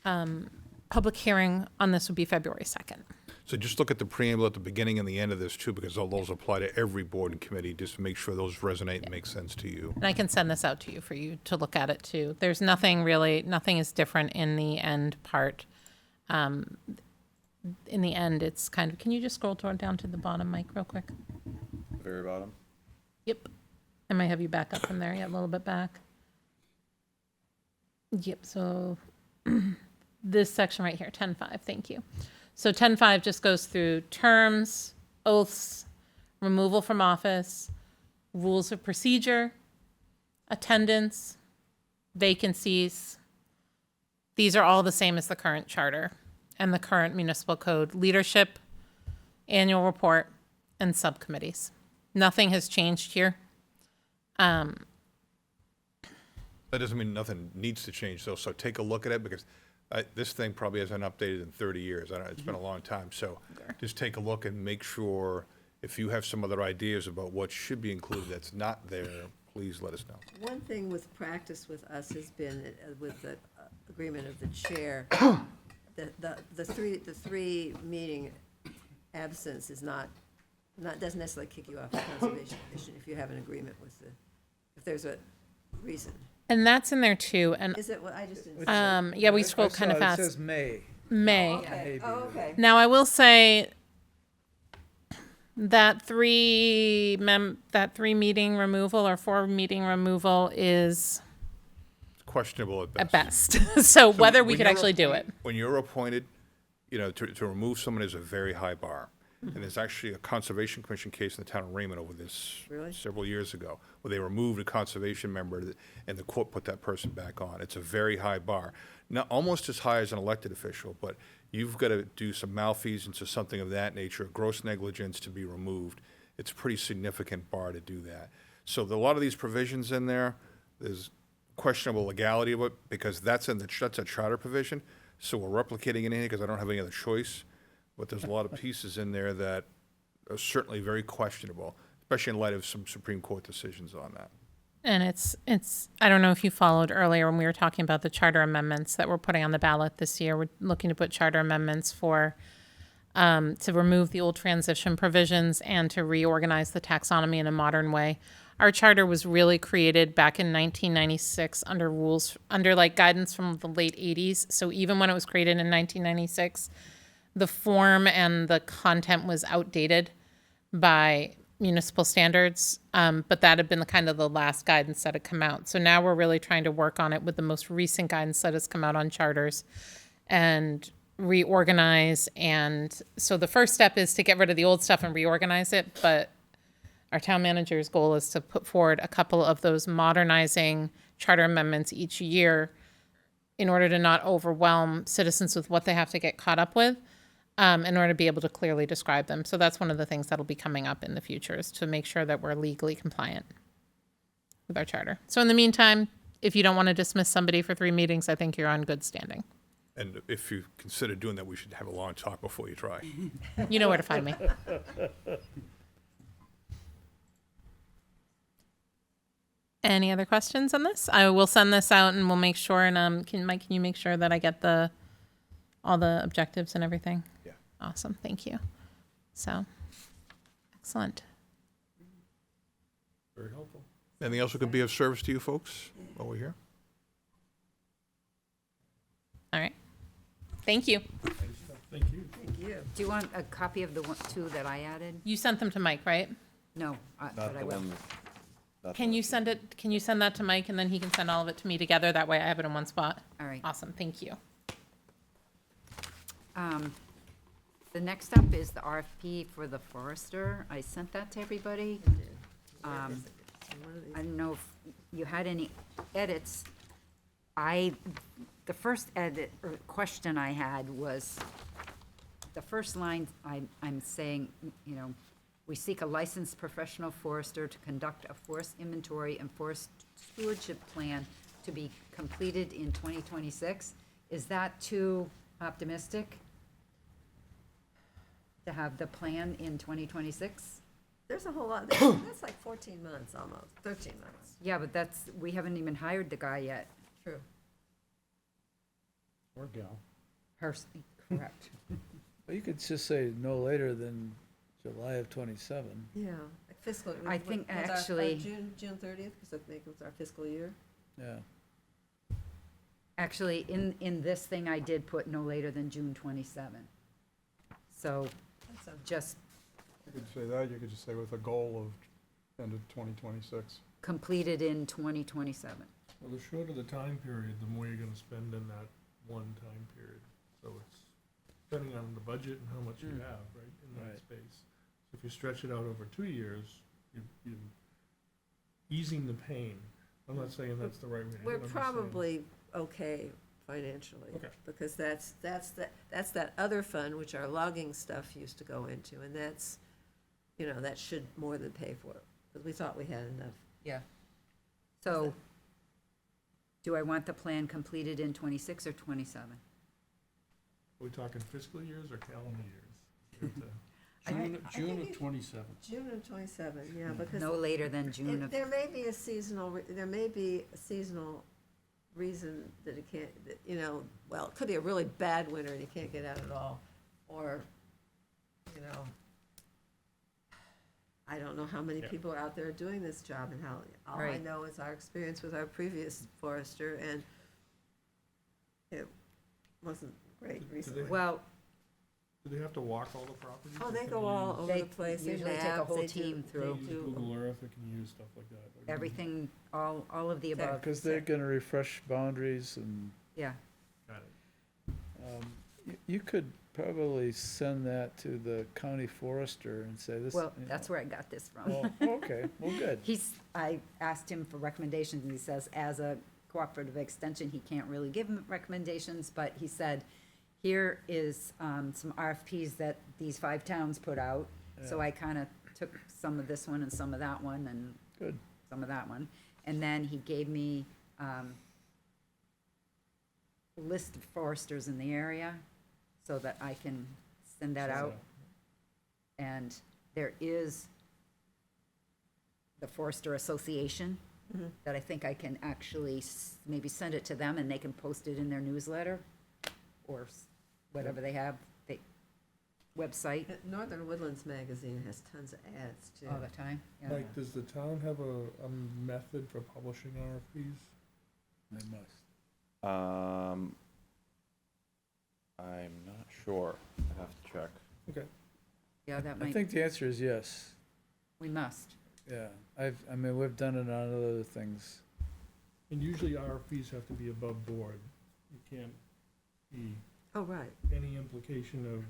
public hearing on this would be February 2nd. So just look at the preamble at the beginning and the end of this too, because all those apply to every board and committee, just to make sure those resonate and make sense to you. And I can send this out to you for you to look at it too. There's nothing really, nothing is different in the end part. In the end, it's kind of, can you just scroll down to the bottom, Mike, real quick? Very bottom. Yep. I might have you back up from there, yeah, a little bit back. Yep, so this section right here, 10.5, thank you. So 10.5 just goes through terms, oaths, removal from office, rules of procedure, attendance, vacancies. These are all the same as the current charter and the current municipal code. Leadership, annual report, and subcommittees. Nothing has changed here. That doesn't mean nothing needs to change though, so take a look at it, because this thing probably hasn't updated in 30 years. I don't know, it's been a long time, so just take a look and make sure, if you have some other ideas about what should be included that's not there, please let us know. One thing with practice with us has been, with the agreement of the chair, the three meeting absence is not, doesn't necessarily kick you off the Conservation Commission if you have an agreement with if there's a reason. And that's in there too. And Is it, well, I just didn't. see it. yeah, we I scrolled kind of saw it. fast. It says May. May. Okay, oh, okay. Now I will say that three meeting removal or 4 meeting removal is It's questionable at at best. best. So whether we when could you're actually do it. When you're appointed, you know, to remove someone is a very high bar. And there's actually a Conservation Commission case in the town of Raymond over this Really? several years ago, where they removed a conservation member and the court put that person back on. It's a very high bar. Not almost as high as an elected official, but you've got to do some malfeasance or something of that nature, gross negligence to be removed. It's a pretty significant bar to do that. So a lot of these provisions in there, there's questionable legality of it, because that's a charter provision. So we're replicating it in here because I don't have any other choice. But there's a lot of pieces in there that are certainly very questionable, especially in light of some Supreme Court decisions on that. And it's I don't know if you followed earlier when we were talking about the charter amendments that we're putting on the ballot this year. We're looking to put charter amendments for to remove the old transition provisions and to reorganize the taxonomy in a modern way. Our charter was really created back in 1996 under like guidance from the late 80s. So even when it was created in 1996, the form and the content was outdated by municipal standards, but that had been the last guidance that had come out. So now we're really trying to work on it with the most recent guidance that has come out on charters and reorganize. And so the first step is to get rid of the old stuff and reorganize it, but our town manager's goal is to put forward a couple of those modernizing charter amendments each year in order to not overwhelm citizens with what they have to get caught up with. In order to be able to clearly describe them. So that's one of the things that'll be coming up in the future, is to make sure that we're legally compliant with our charter. So in the meantime, if you don't want to dismiss somebody for 3 meetings, I think you're on good standing. And if you consider doing that, we should have a long talk before you try. You know where to find me. Any other questions on this? I will send this out and we'll make sure, and Mike, can you make sure that I get all the objectives and everything? Yeah. Awesome, thank you. So, excellent. Very helpful. Anything else that could be of service to you folks while we're here? All right. Thank you. Thank you. Thank you. Do you want a copy of the 2 that I added? You sent them to Mike, right? No, Not but I the will. one. Not Can the- you send that to Mike and then he can send all of it to me together? That way I have it in one spot. All right. Awesome, thank you. The next up is the RFP for the forester. I sent that to everybody. I don't know if you had any edits. The first edit or question I had was, the first line, I'm saying, we seek a licensed professional forester to conduct a forest inventory and forest stewardship plan to be completed in 2026. Is that too optimistic to have the plan in 2026? There's a whole lot, that's like 14 months almost, 13 months. Yeah, but we haven't even hired the guy yet. True. Or gal. Correct. Well, you could just say no later than July of 27. Yeah, fiscal. I think was our actually- June 30th, because I think it was our fiscal year. Yeah. Actually, in this thing, I did put no later than June 27. So That sounds just You could say that, you could just say with a goal of end of 2026. completed in 2027. Well, the shorter the time period, the more you're gonna spend in that one time period. So it's depending on the budget and how much you have, right, in that Right. space. So if you stretch it out over 2 years, you easing the pain. I'm not saying that's the right way to do it. We're I'm just saying- probably okay financially. Okay. Because that's that other fund, which our logging stuff used to go into, and that's, that should more than pay for it, because we thought we had enough. Yeah. So, do I want the plan completed in 26 or 27? Are we talking fiscal years or calendar years? You have to- I think June it- of 27. June of 27, yeah, because No later than June of, there may be a seasonal, reason that it can't, well, it could be a really bad winter and you can't get out at all, or, I don't know how many Yeah. people are out there doing this job, and how, all I Right. know is our experience with our previous forester, and it wasn't great Do they- recently. well, Do they have to walk all the properties? Oh, or they can go they all use- over They the place, they usually take a map, whole they do- team through. Can they use Google Earth, they can use stuff like that. Like, everything, all of the Yeah, above. Because they're going to refresh boundaries and Yeah, Got it. you could probably send that to the county forester and say this. well, that's where I got this from. Oh, okay, well, good. I asked him for recommendations, and he says, as a cooperative extension, he can't really give him recommendations, but he said, here is some RFPs that these 5 towns put out. So Yeah. I kind of took some of this one and some of that one and Good. some of that one. And then he gave me a list of foresters in the area so that I can send that out. And there is the Forester Association Mhm. that I think I can actually maybe send it to them and they can post it in their newsletter or whatever they have, they, website Northern Woodlands Magazine has tons of ads, too. all the time. Yeah. Mike, does the town have a method for publishing RFPs? They must. I'm not sure. I have to check. Okay. Yeah, that I might, think the answer is yes. we must. Yeah, we've done it on other things. And usually RFPs have to be above board. You can't be Oh, right. any implication of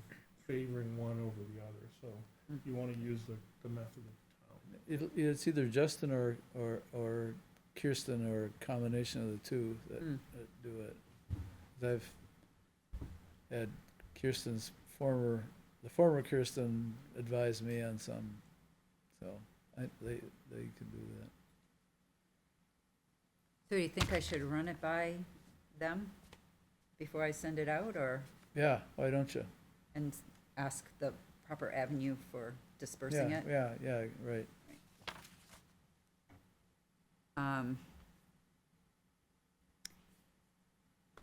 favoring one over the other, so you want to use the method of the town. It's either Justin or Kirsten, or a combination of the two that do it. I've had the former Kirsten advise me on some, so they can do that. So do you think I should run it by them before I send it out, or, Yeah, why don't you? and ask the proper avenue for dispersing it? Yeah, right.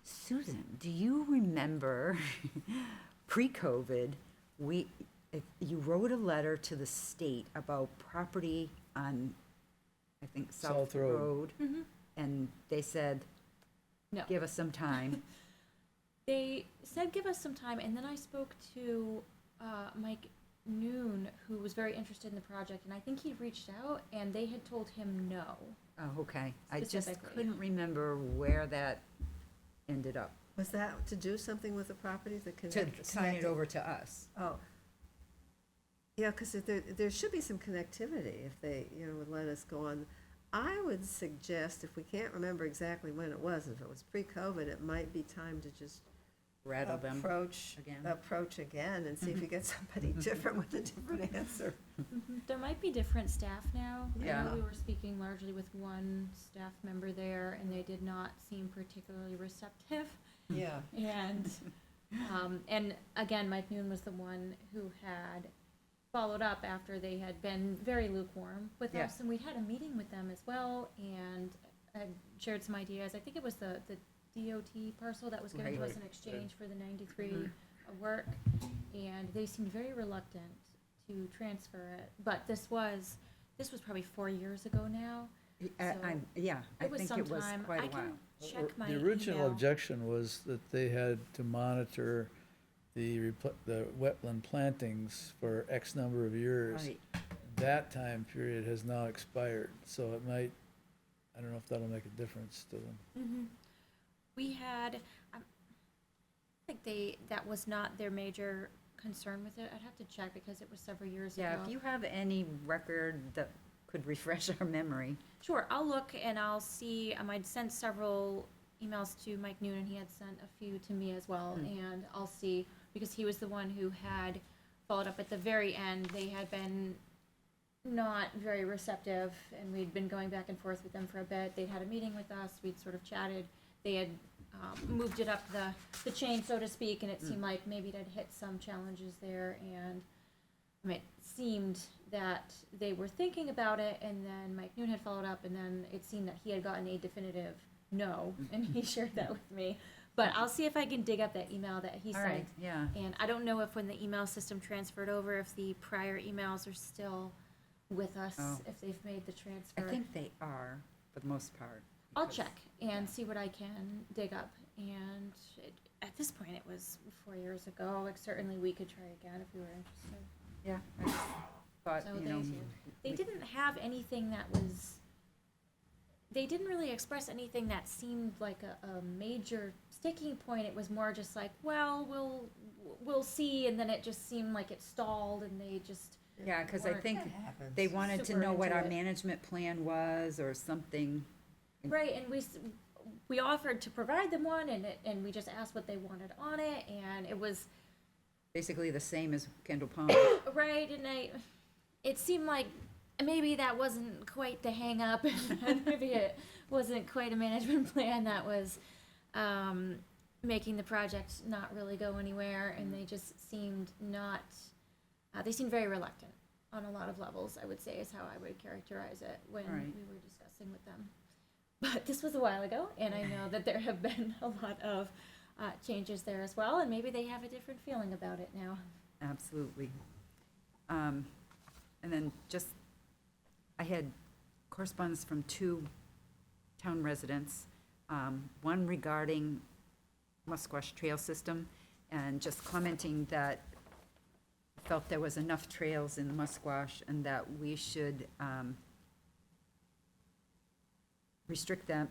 Susan, do you remember pre-COVID, you wrote a letter to the state about property on, I think, South South Road. Road? And they said, No. give us some time. They said give us some time, and then I spoke to Mike Noon, who was very interested in the project, and I think he'd reached out, and they had told him no. Oh, okay. I just Specifically. couldn't remember where that ended up. Was that to do something with the property that To connect? sign it connected- over to us. Oh. Yeah, because there should be some connectivity if they, would let us go on. I would suggest, if we can't remember exactly when it was, if it was pre-COVID, it might be time to just Rattle them approach again and see if you get somebody different with a different answer. There might be different staff now. I Yeah. know we were speaking largely with one staff member there, and they did not seem particularly receptive. Yeah. And again, Mike Noon was the one who had followed up after they had been very lukewarm with Yeah. us, and we had a meeting with them as well, and shared some ideas. I think it was the DOT parcel that was given to Right. us in exchange for the 93 of work, and they seemed very reluctant to transfer it. But this was probably 4 years ago now. Yeah, I It was think some it was time. quite a I while. can check my The original email. objection was that they had to monitor the wetland plantings for X number of years. Right. That time period has now expired, so it might, I don't know if that'll make a difference to them. Mhm. We had, I think that was not their major concern with it. I'd have to check because it was several years ago. Yeah, if you have any record that could refresh our memory. Sure, I'll look and I'll see. I'd sent several emails to Mike Noonan. He had sent a few to me as well, and I'll see, because he was the one who had followed up at the very end. They had been not very receptive, and we'd been going back and forth with them for a bit. They'd had a meeting with us. We'd sort of chatted. They had moved it up the chain, so to speak, and it seemed like maybe it had hit some challenges there, and it seemed that they were thinking about it, and then Mike Noon had followed up, and then it seemed that he had gotten a definitive no, and he shared that with me. But I'll see if I can dig up that email that he All sent. right, yeah. And I don't know if when the email system transferred over, if the prior emails are still with us, Oh. if they've made the transfer. I think they are, for the most part. I'll because- check and see what I can dig up. And at this point, it was 4 years ago. Like, certainly we could try again if we were interested. Yeah, I just thought, So you know. they didn't have anything that was, they didn't really express anything that seemed like a major sticking point. It was more just like, well, we'll see, and then it just seemed like it stalled, and they just Yeah, because I weren't think happens. they wanted to super know what into our it. management plan was or something. right. And we offered to provide them one, and we just asked what they wanted on it, and it was Basically the same as Kendall Pond. right. And it seemed like maybe that wasn't quite the hang up, and maybe it wasn't quite a management plan that was making the project not really go anywhere, and they just seemed not, they seemed very reluctant on a lot of levels, I would say, is how I would characterize it when All right. we were discussing with them. But this was a while ago, and I know that there have been a lot of changes there as well, and maybe they have a different feeling about it now. Absolutely. And then just, I had correspondence from 2 town residents, one regarding Musquash Trail System, and just commenting that felt there was enough trails in the Musquash and that we should restrict them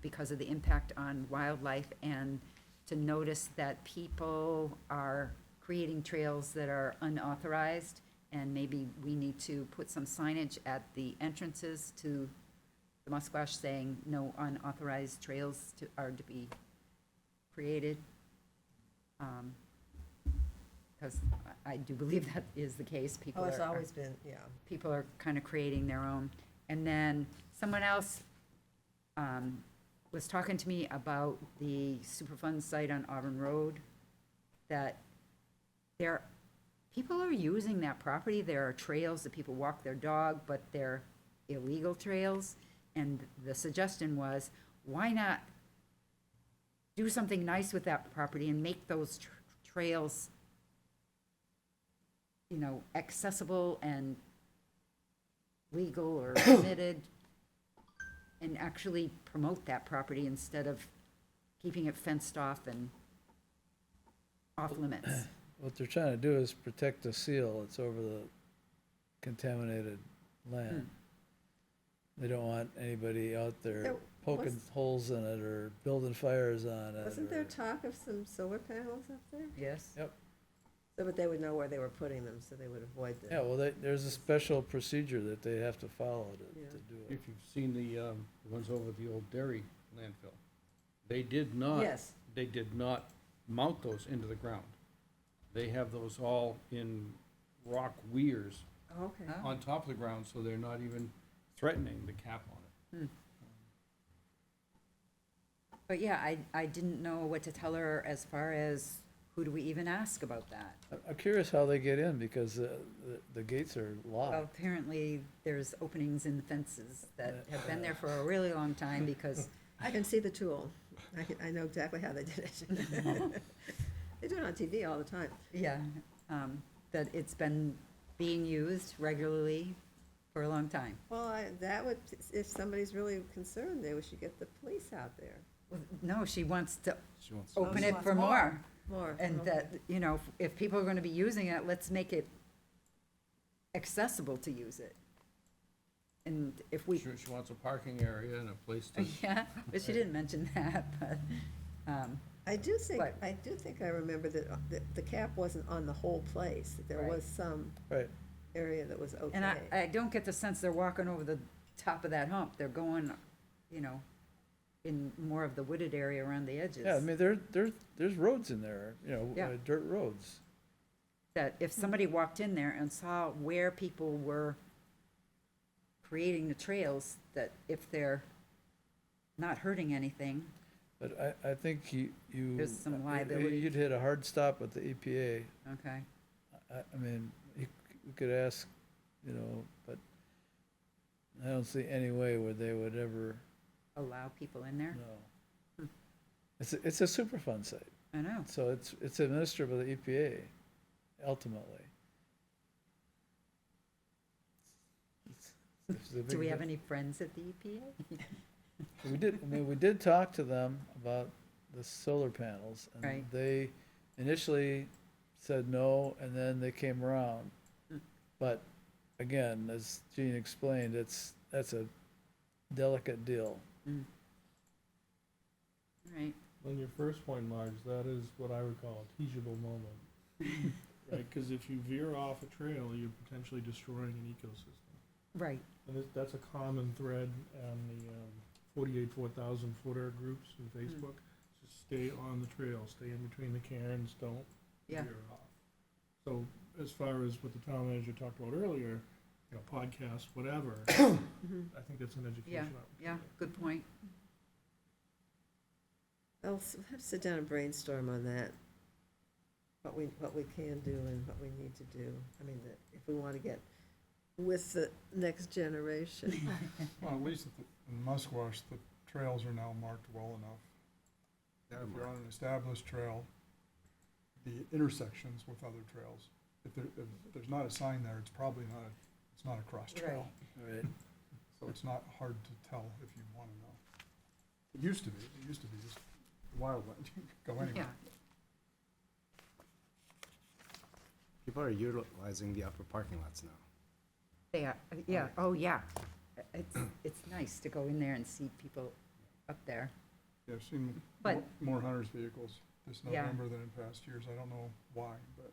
because of the impact on wildlife, and to notice that people are creating trails that are unauthorized, and maybe we need to put some signage at the entrances to the Musquash saying no unauthorized trails are to be created. Because I do believe that is the case. People Oh, it's are always been, yeah. people are kind of creating their own. And then someone else was talking to me about the Superfund site on Auburn Road, that people are using that property. There are trails that people walk their dog, but they're illegal trails. And the suggestion was, why not do something nice with that property and make those trails, you know, accessible and legal or permitted, and actually promote that property instead of keeping it fenced off and off limits. What they're trying to do is protect the seal that's over the contaminated land. They don't want anybody out there There poking was- holes in it or building fires on it. Wasn't there or- talk of some solar panels up there? Yes? Yep. So, but they would know where they were putting them, so they would avoid them. Yeah, well, there's a special procedure that they have to follow Yeah. to do it. If you've seen the ones over the old dairy landfill, they did not. Yes. They did not mount those into the ground. They have those all in rock weirs Okay. Oh. on top of the ground, so they're not even threatening the cap on it. But yeah, I didn't know what to tell her as far as who do we even ask about that? I'm curious how they get in, because the gates are Well, locked. apparently there's openings in the fences that have been there for a really long time because, I can see the tool. I know exactly how they did it. They do it on TV all the time. Yeah, that it's been being used regularly for a long time. Well, that would, if somebody's really concerned, they should get the police out there. Well, no, she wants to She wants open she it wants for more. More. And okay. that, you know, if people are gonna be using it, let's make it accessible to use it. And if we, She wants a parking area and a place to. yeah, but she didn't mention that, but, I do think, But- I remember that the cap wasn't on the whole place, that there Right. was some Right. area that was okay. and I don't get the sense they're walking over the top of that hump. They're going, you know, in more of the wooded area around the edges. Yeah, I mean, there's roads in there, you know, Yeah. dirt roads. That if somebody walked in there and saw where people were creating the trails, that if they're not hurting anything, But I think you. There's some liability. You'd hit a hard stop with the EPA. okay? I mean, you could ask, you know, but I don't see any way where they would ever, Allow people in there? no. It's a Superfund site, I know. so it's administered by the EPA, ultimately. It's a Do big we have di- any friends at the E EPA? We did talk to them about the solar panels, and Right. they initially said no, and then they came around. Mm. But again, as Gene explained, that's a delicate deal. Mm. All right, On your first point, Marge, that is what I would call a teachable moment. Right, because if you veer off a trail, you're potentially destroying an ecosystem. right, And that's a common thread on the 48 4,000 footer groups in Facebook. Just stay on the trail, stay in between the cairns, don't yeah, veer off. So as far as what the town manager talked about earlier, you know, podcasts, whatever, I think that's an education opportunity. yeah, good point. Have to sit down and brainstorm on that, what we can do and what we need to do. I mean, if we want to get with the next generation. Well, at least in Musquash, the trails are now marked well enough. If you're on an established trail, the intersections with other trails, if there's not a sign there, it's probably it's not a cross trail. Right. So it's not hard to tell if you want to know. It used to be just wildland, you could go anywhere. Yeah, People are utilizing the upper parking lots now. they are, yeah, oh, yeah. It's nice to go in there and see people up there. Yeah, I've seen But- more hunters' vehicles this Yeah. November than in past years. I don't know why, but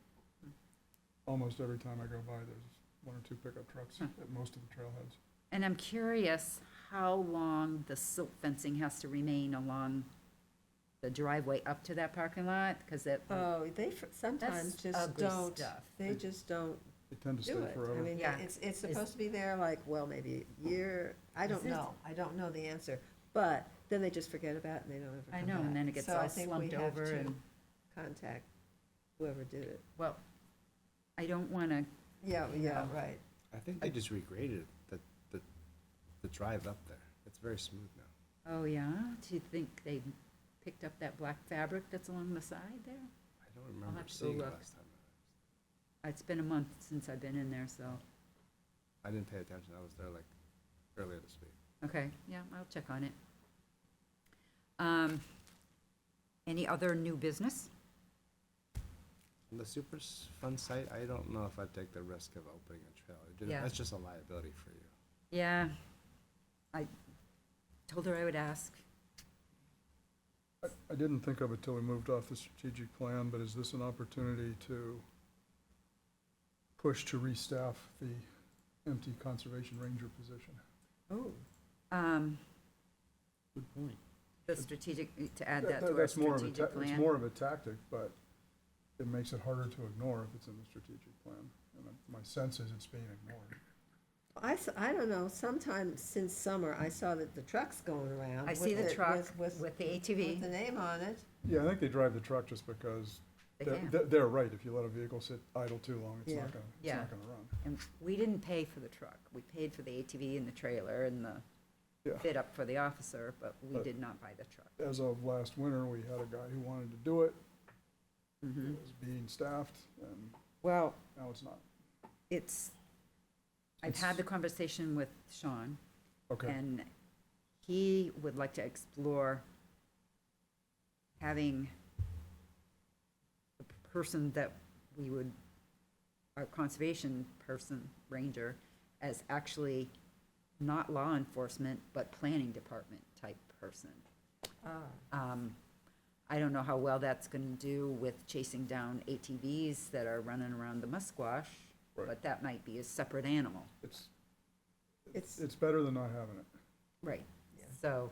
almost every time I go by, there's one or two pickup trucks at most of the trailheads. And I'm curious how long the silt fencing has to remain along the driveway up to that parking lot, because that, Oh, they sometimes That's just ugly don't, stuff. they just don't They tend to do stay it. I forever. mean, Yeah. it's supposed to be there like, well, maybe a year, I don't Is it? know. I don't know the answer. But then they just forget about it and they don't ever come I back. know, and then it gets So I all think slumped we have over to and, contact whoever did it. well, I don't want to, Yeah, Yeah. right. I think they just regraded the drive up there. It's very smooth now. oh, yeah? Do you think they picked up that black fabric that's along the side there? I don't remember have to go seeing it look. last time. It's been a month since I've been in there, so, I didn't pay attention. I was there like earlier this week. okay, yeah, I'll check on it. Any other new business? On the super fun site, I don't know if I'd take the risk of opening a trail. Yeah. That's just a liability for you. Yeah, I told her I would ask. I didn't think of it till we moved off the strategic plan, but is this an opportunity to push to restaff the empty conservation ranger position? Oh. Good point. The strategic, to add that to our That's more of a strategic It's plan. more of a tactic, but it makes it harder to ignore if it's in the strategic plan. And my sense is it's being ignored. I don't know, sometime since summer, I saw that the truck's going around. I see with the truck with with the the ATV. name on it. Yeah, I think they drive the truck just because They they're, can. they're right. If you let a vehicle sit idle too long, it's Yeah. not gonna, it's Yeah. not gonna run. And we didn't pay for the truck. We paid for the ATV and the trailer and the Yeah. fit up for the officer, but we But- did not buy the truck. As of last winter, we had a guy who wanted to do it. Mhm. It was being staffed, and Well, now it's not. I've had the conversation with Sean, Okay, and he would like to explore having the person that we would, our conservation person, ranger, as actually not law enforcement, but planning department type person. I don't know how well that's gonna do with chasing down ATVs that are running around the Musquash, Right. but that might be a separate animal. it's better than not having it. Right. So,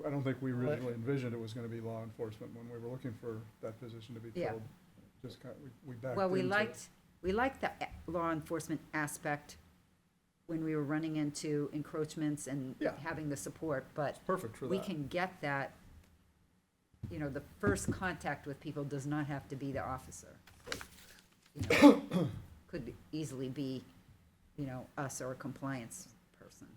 I don't think we originally envisioned it was gonna be law enforcement when we were looking for that position to be Yeah. filled. Just kind, we backed well, we into it. liked the law enforcement aspect when we were running into encroachments and Yeah. having the support, but Perfect for we that. can get that, you know, the first contact with people does not have to be the officer. You know, could easily be, you know, us or a compliance person.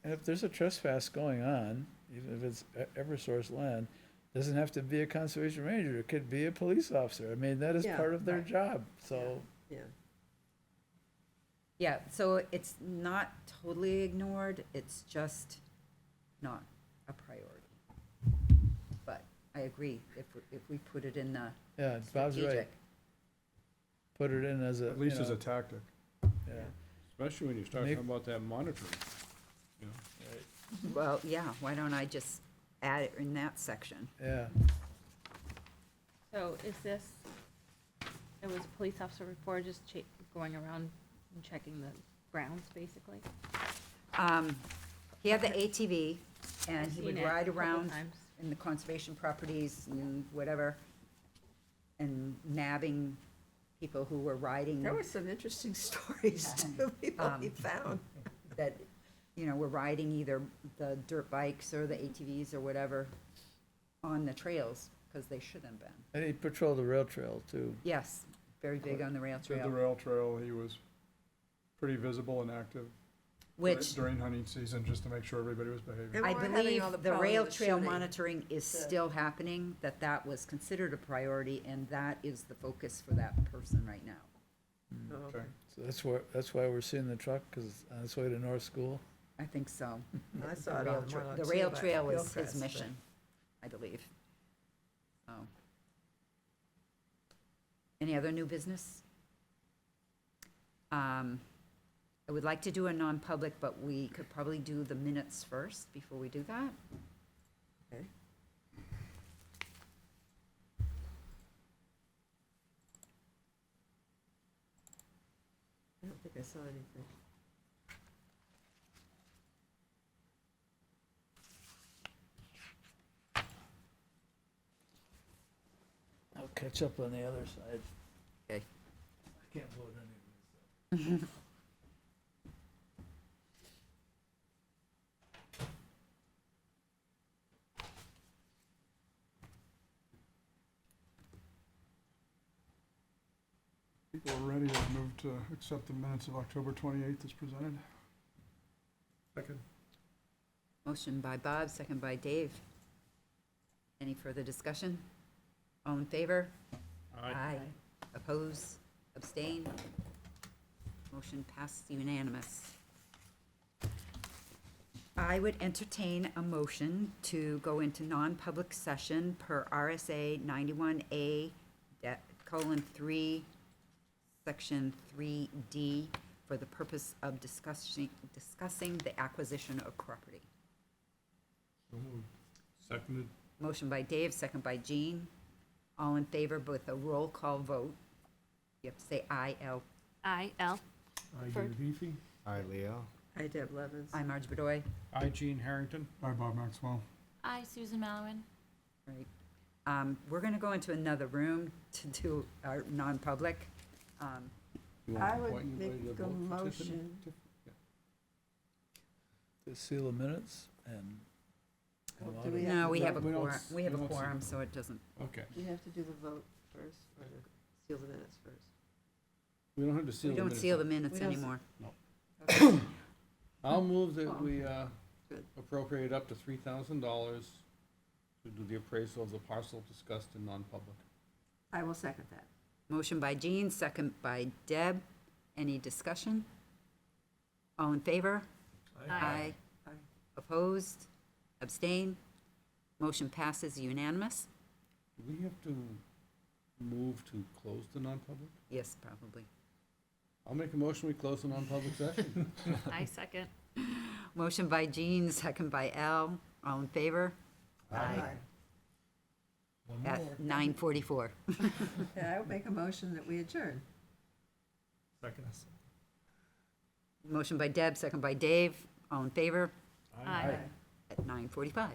And if there's a trespass going on, even if it's Eversource land, doesn't have to be a conservation ranger, it could be a police officer. I mean, that is Yeah, part of their right. job, so. Yeah. Yeah, so it's not totally ignored, it's just not a priority. But I agree, if we put it in the Yeah, Bob's right. strategic. Put it in as a, At least you as a know, tactic. yeah. Especially when you start Make- talking about that monitoring. You know? Well, yeah, why don't I just add it in that section? Yeah, So is this, it was a police officer report, just going around and checking the grounds, basically? He had the ATV, and I've he would seen it a ride couple around times. in the conservation properties and whatever, and nabbing people who were riding. There were some interesting stories too, people we found. That, you know, were riding either the dirt bikes or the ATVs or whatever on the trails, because they shouldn't have been. and he patrolled the rail trail too. Yes, very big on the rail Did the trail, rail trail, he was pretty visible and active which during hunting season, just to make sure everybody was behaving. And I we're having believe all the the problem rail with trail shooting. monitoring is The- still happening, that was considered a priority, and that is the focus for that person right now. Oh, Okay. So that's why we're seeing the truck, because on its way to North School. I think so. I The saw it rail on tra- 102 The rail by trail is his Hillcrest, but- mission, I believe. So. Any other new business? I would like to do a non-public, but we could probably do the minutes first before we do that. Okay. I don't think I saw anything. I'll catch up on the other side. Okay. I can't vote any of this. People are ready to move to accept the minutes of October 28th as presented. Second. Motion by Bob, second by Dave. Any further discussion? All in favor? Aye. Oppose? Abstain? Motion passed unanimous. I would entertain a motion to go into non-public session per RSA 91A, colon 3, section 3D, for the purpose of discussing the acquisition of property. So moved. Seconded. Motion by Dave, second by Jean. All in favor with a roll call vote. You have to say aye, L. I.L. I, Ford. Dave Heaphy. Hi, Leo. Hi, Deb Levens. I, Marge Bedoy. I, Gene Harrington. Hi, Bob Maxwell. I, Susan Malowin. Right. We're gonna go into another room to do our non-public. You want I to would appoint anybody make to a vote for motion. To seal the minutes and. come Do out of we it. have No, to we vote? have a We don't quorum, s- we have a we don't see- quorum, so it doesn't. Okay. Do you have to do the vote first, or to seal the minutes first? We don't have to seal We the don't minutes. seal the up. minutes We don't- anymore. I'll move that we Good. appropriate up to $3,000 to do the appraisal of the parcel discussed in non-public. I will second that. Motion by Jean, second by Deb. Any discussion? All in favor? Aye. Aye. Opposed? Abstain? Motion passes unanimous? Do we have to move to close the non-public? Yes, probably. I'll make a motion, we close the non-public session. I second. Motion by Jean, second by Al. All in favor? One At more. 9:44. And I will make a motion that we adjourn. Second. Motion by Deb, second by Dave. All in favor? Aye. At 9:45.